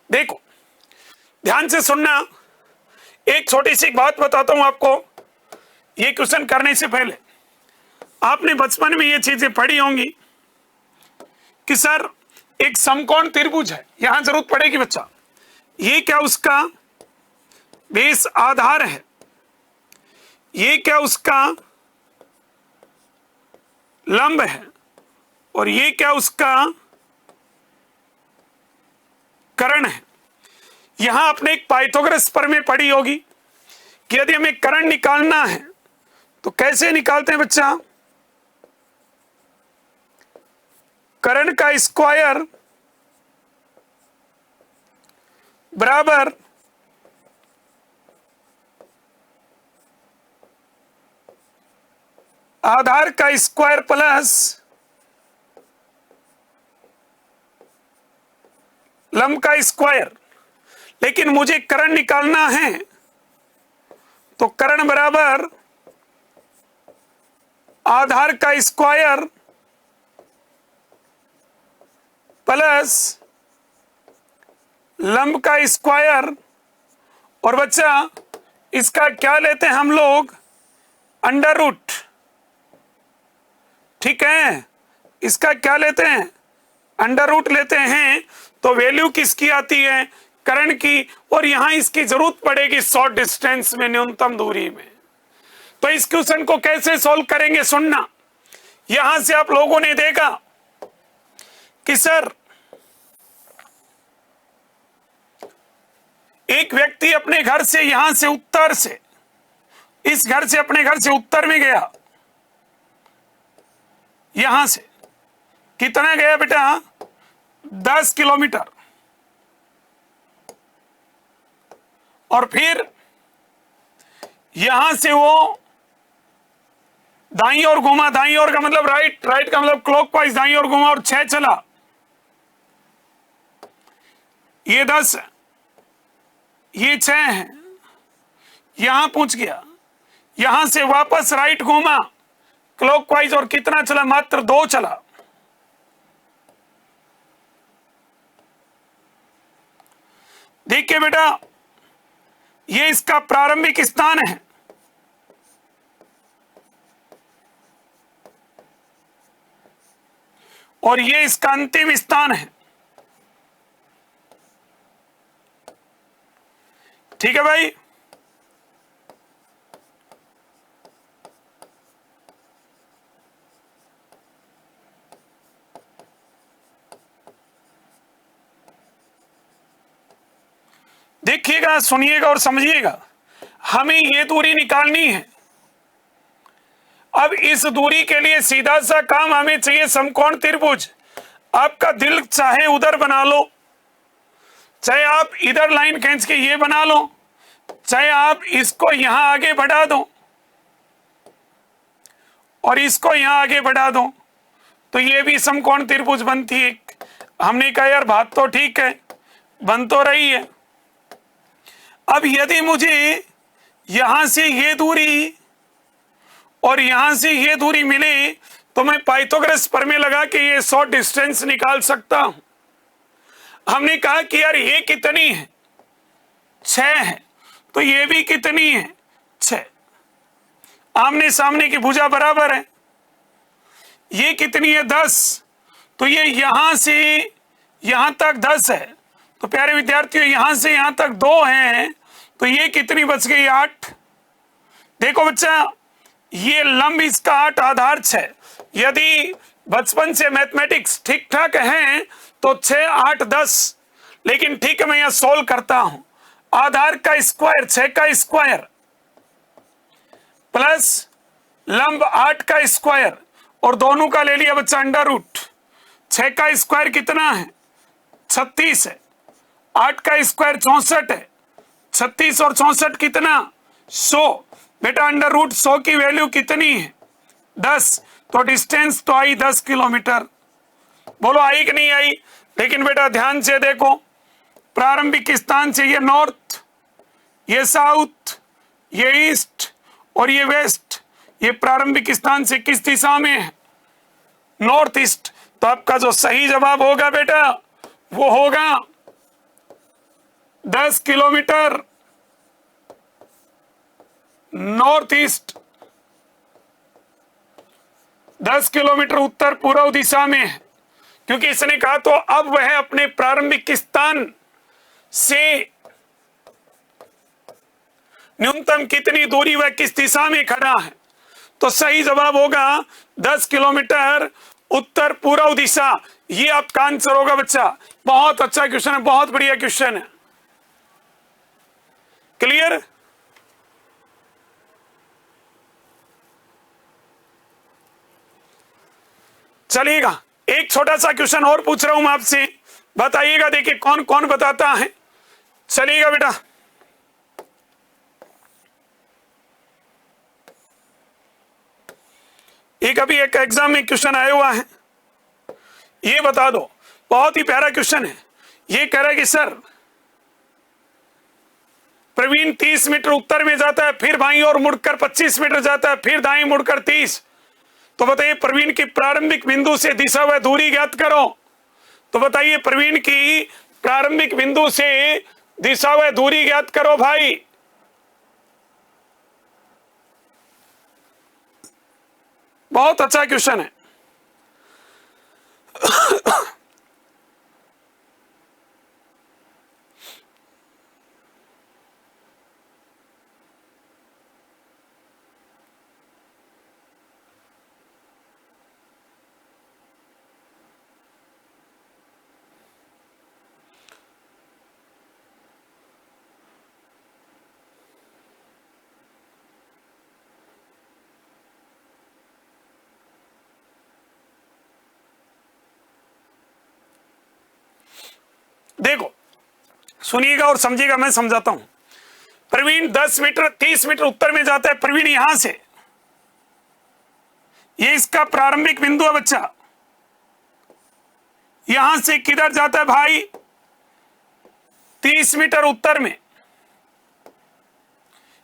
देखो ध्यान से सुनना, एक छोटी सी बात बताता हूं आपको। ये क्वेश्चन करने से पहले आपने बचपन में ये चीजें पढ़ी होंगी कि सर एक समकोण त्रिभुज है, यहां जरूरत पड़ेगी बच्चा, ये क्या उसका बेस आधार है, ये क्या उसका लंब है, और ये क्या उसका कर्ण है। यहां आपने एक पाइथागोरस प्रमेय पढ़ी होगी कि यदि हमें कर्ण निकालना है तो कैसे निकालते हैं बच्चा? कर्ण का स्क्वायर बराबर आधार का स्क्वायर प्लस लंब का स्क्वायर। लेकिन मुझे कर्ण निकालना है तो कर्ण बराबर आधार का स्क्वायर प्लस लंब का स्क्वायर, और बच्चा इसका क्या लेते हैं हम लोग? अंडर रूट, ठीक है, इसका क्या लेते हैं? अंडर रूट लेते हैं। तो वैल्यू किसकी आती है? कर्ण की। और यहां इसकी जरूरत पड़ेगी शॉर्ट डिस्टेंस में, न्यूनतम दूरी में। तो इस क्वेश्चन को कैसे सॉल्व करेंगे सुनना। यहां से आप लोगों ने देखा कि सर एक व्यक्ति अपने घर से, यहां से उत्तर से, इस घर से अपने घर से उत्तर में गया, यहां से कितना गया बेटा? 10 किलोमीटर। और फिर यहां से वो दाईं ओर घूमा, दाईं ओर का मतलब राइट, राइट का मतलब क्लॉकवाइज, दाईं ओर घूमा और 6 चला, ये 10 है, ये 6 है, यहां पहुंच गया, यहां से वापस राइट घूमा क्लॉकवाइज और कितना चला, मात्र 2 चला। देखिए बेटा, ये इसका प्रारंभिक स्थान है और ये इसका अंतिम स्थान है। ठीक है भाई, देखिएगा, सुनिएगा और समझिएगा। हमें ये दूरी निकालनी है। अब इस दूरी के लिए सीधा सा काम हमें चाहिए समकोण त्रिभुज। आपका दिल चाहे उधर बना लो, चाहे आप इधर लाइन खींच के ये बना लो, चाहे आप इसको यहां आगे बढ़ा दो और इसको यहां आगे बढ़ा दो, तो ये भी समकोण त्रिभुज बनती है। हमने कहा यार बात तो ठीक है, बन तो रही है। अब यदि मुझे यहां से ये दूरी और यहां से ये दूरी मिले तो मैं पाइथागोरस प्रमेय लगा के ये शॉर्ट डिस्टेंस निकाल सकता हूं। हमने कहा कि यार ये कितनी है, 6 है, तो ये भी कितनी है, 6। आमने सामने की भुजा बराबर है। ये कितनी है, 10, तो ये यहां से यहां तक 10 है। तो प्यारे विद्यार्थियों, यहां से यहां तक 2 हैं, तो ये कितनी बच गई, 8। देखो बच्चा, ये लंब इसका 8, आधार 6। यदि बचपन से मैथमेटिक्स ठीक ठाक है तो 6, 8, 10, लेकिन ठीक है, मैं यहां सोल्व करता हूं। आधार का स्क्वायर 6 का स्क्वायर प्लस लंब 8 का स्क्वायर और दोनों का ले लिया बच्चा अंडर रूट। 6 का स्क्वायर कितना है, 36 है। 8 का स्क्वायर 64 है। 36 और 64 कितना, 100। बेटा अंडर रूट 100 की वैल्यू कितनी है, 10। तो डिस्टेंस तो आई 10 किलोमीटर। बोलो आई कि नहीं आई। लेकिन बेटा ध्यान से देखो, प्रारंभिक स्थान से ये नॉर्थ, ये साउथ, ये ईस्ट और ये वेस्ट, ये प्रारंभिक स्थान से किस दिशा में है, नॉर्थ ईस्ट। तो आपका जो सही जवाब होगा बेटा वो होगा 10 किलोमीटर नॉर्थ ईस्ट, 10 किलोमीटर उत्तर पूर्व दिशा में है। क्योंकि इसने कहा तो अब वह अपने प्रारंभिक स्थान से न्यूनतम कितनी दूरी वह किस दिशा में खड़ा है। तो सही जवाब होगा 10 किलोमीटर उत्तर पूर्व दिशा। ये आपका आंसर होगा बच्चा। बहुत अच्छा क्वेश्चन है, बहुत बढ़िया क्वेश्चन है। क्लियर। चलिएगा, एक छोटा सा क्वेश्चन और पूछ रहा हूं मैं आपसे, बताइएगा। देखिए कौन कौन बताता है। चलिएगा बेटा, एक अभी एक एग्जाम में क्वेश्चन आया हुआ है, ये बता दो। बहुत ही प्यारा क्वेश्चन है। ये कह रहा है कि सर प्रवीण 30 मीटर उत्तर में जाता है, फिर बाईं ओर मुड़कर 25 मीटर जाता है, फिर दाईं मुड़कर 30। तो बताइए प्रवीण की प्रारंभिक बिंदु से दिशा व दूरी ज्ञात करो। तो बताइए प्रवीण की प्रारंभिक बिंदु से दिशा व दूरी ज्ञात करो भाई। बहुत अच्छा क्वेश्चन है। देखो सुनिएगा और समझिएगा, मैं समझाता हूं। प्रवीण 10 मीटर 30 मीटर उत्तर में जाता है। प्रवीण यहां से, ये इसका प्रारंभिक बिंदु है बच्चा। यहां से किधर जाता है भाई, 30 मीटर उत्तर में।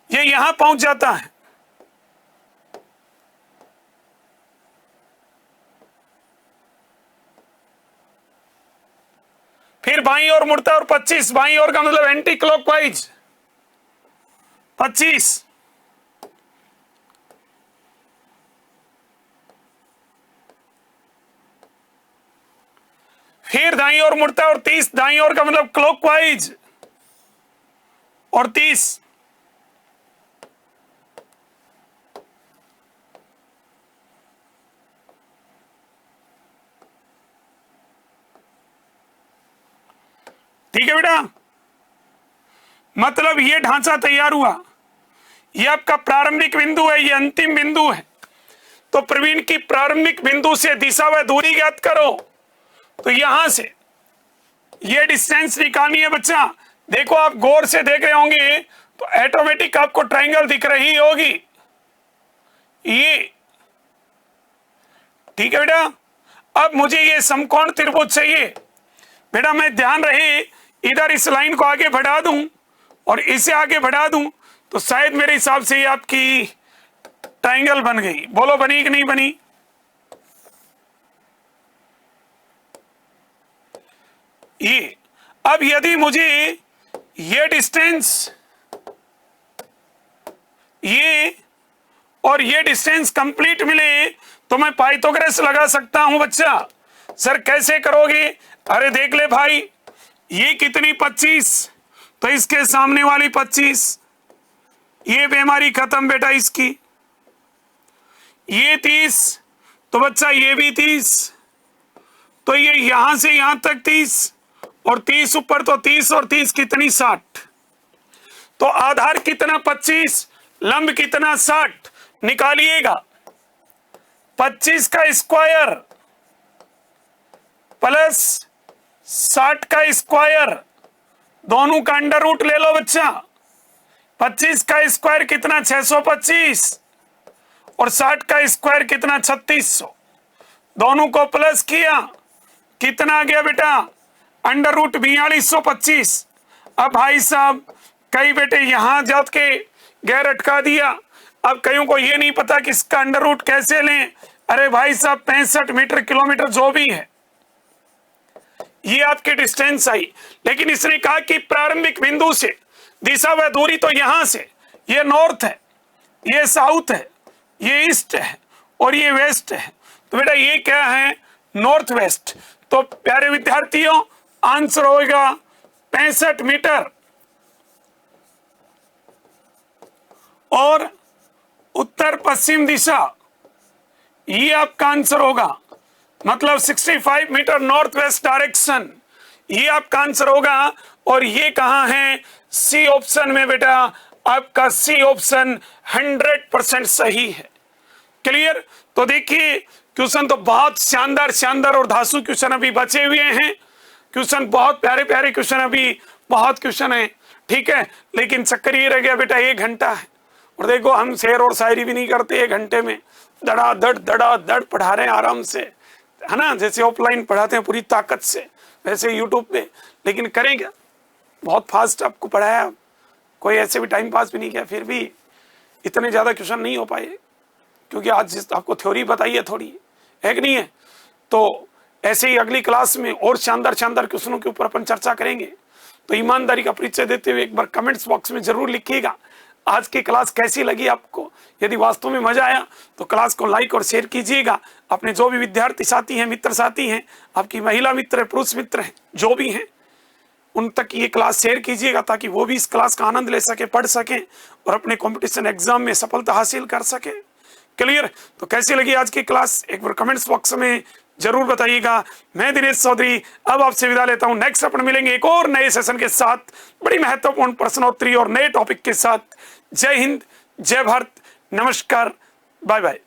ये यहां पहुंच जाता है। फिर बाईं ओर मुड़ता है और 25, बाईं ओर का मतलब एंटी क्लॉकवाइज 25, फिर दाईं ओर मुड़ता है और 30, दाईं ओर का मतलब क्लॉकवाइज और 30, ठीक है बेटा। मतलब ये ढांचा तैयार हुआ, ये आपका प्रारंभिक बिंदु है, ये अंतिम बिंदु है। तो प्रवीण की प्रारंभिक बिंदु से दिशा व दूरी ज्ञात करो। तो यहां से ये डिस्टेंस निकालनी है बच्चा। देखो आप गौर से देख रहे होंगे तो ऑटोमेटिक आपको ट्रायंगल दिख रही होगी ये, ठीक है बेटा। अब मुझे ये समकोण त्रिभुज चाहिए बेटा। मैं ध्यान रहे इधर इस लाइन को आगे बढ़ा दूं और इसे आगे बढ़ा दूं तो शायद मेरे हिसाब से ये आपकी ट्रायंगल बन गई। बोलो बनी कि नहीं बनी? ये अब यदि मुझे ये डिस्टेंस, ये और ये डिस्टेंस कंप्लीट मिले तो मैं पाइथागोरस लगा सकता हूं बच्चा। सर कैसे करोगे? अरे देख ले भाई, ये कितनी 25, तो इसके सामने वाली 25, ये बेमारी खत्म बेटा इसकी। ये 30 तो बच्चा ये भी 30, तो ये यहां से यहां तक 30 और 30 ऊपर, तो 30 और 30 कितनी 60। तो आधार कितना 25, लंब कितना 60, निकालिएगा। 25 का स्क्वायर प्लस 60 का स्क्वायर, दोनों का अंडर रूट ले लो बच्चा। 25 का स्क्वायर कितना 625 और 60 का स्क्वायर कितना 3600, दोनों को प्लस किया, कितना आ गया बेटा अंडर रूट 4225। अब भाई साहब कई बेटे यहां जात के गैर अटका दिया। अब कईयों को ये नहीं पता कि इसका अंडर रूट कैसे लें। अरे भाई साहब 65 मीटर किलोमीटर जो भी है ये आपकी डिस्टेंस आई, लेकिन इसने कहा कि प्रारंभिक बिंदु से दिशा व दूरी, तो यहां से ये नॉर्थ है, ये साउथ है, ये ईस्ट है और ये वेस्ट है। तो बेटा ये क्या है? North west. तो प्यारे विद्यार्थियों आंसर होगा 65 मीटर और उत्तर पश्चिम दिशा, ये आपका आंसर होगा। मतलब 65 मीटर नॉर्थ वेस्ट डायरेक्शन, ये आपका आंसर होगा। और ये कहां है? सी ऑप्शन में बेटा। आपका सी ऑप्शन 100% सही है। क्लियर? तो देखिए क्वेश्चन तो बहुत शानदार शानदार और धांसू क्वेश्चन अभी बचे हुए हैं। क्वेश्चन बहुत प्यारे प्यारे क्वेश्चन, अभी बहुत क्वेश्चन है, ठीक है। लेकिन चक्कर ये रह गया बेटा 1 घंटा है और देखो हम शेर और शायरी भी नहीं करते 1 घंटे में, धड़ा धड़ पढ़ा रहे हैं आराम से, है ना। जैसे ऑफलाइन पढ़ाते हैं पूरी ताकत से, वैसे यूट्यूब पे। लेकिन करेंगे बहुत फास्ट आपको पढ़ाया, कोई ऐसे भी टाइम पास भी नहीं किया, फिर भी इतने ज्यादा क्वेश्चन नहीं हो पाए क्योंकि आज आपको थ्योरी बताई है थोड़ी, है कि नहीं है। तो ऐसे ही अगली क्लास में और शानदार शानदार क्वेश्चनों के ऊपर अपन चर्चा करेंगे। तो ईमानदारी का परिचय देते हुए एक बार कमेंट्स बॉक्स में जरूर लिखिएगा आज की क्लास कैसी लगी आपको। यदि वास्तव में मजा आया तो क्लास को लाइक और शेयर कीजिएगा। अपने जो भी विद्यार्थी साथी हैं, मित्र साथी हैं, आपकी महिला मित्र है, पुरुष मित्र हैं, जो भी हैं, उन तक ये क्लास शेयर कीजिएगा ताकि वो भी इस क्लास का आनंद ले सके, पढ़ सकें और अपने कंपटीशन एग्जाम में सफलता हासिल कर सके। क्लियर? तो कैसी लगी आज की क्लास एक बार कमेंट्स बॉक्स में जरूर बताइएगा। मैं दिनेश चौधरी अब आपसे विदा लेता हूं। नेक्स्ट अपन मिलेंगे एक और नए सेशन के साथ, बड़ी महत्वपूर्ण प्रश्नोत्तरी और नए टॉपिक के साथ। जय हिंद, जय भारत, नमस्कार, बाय बाय।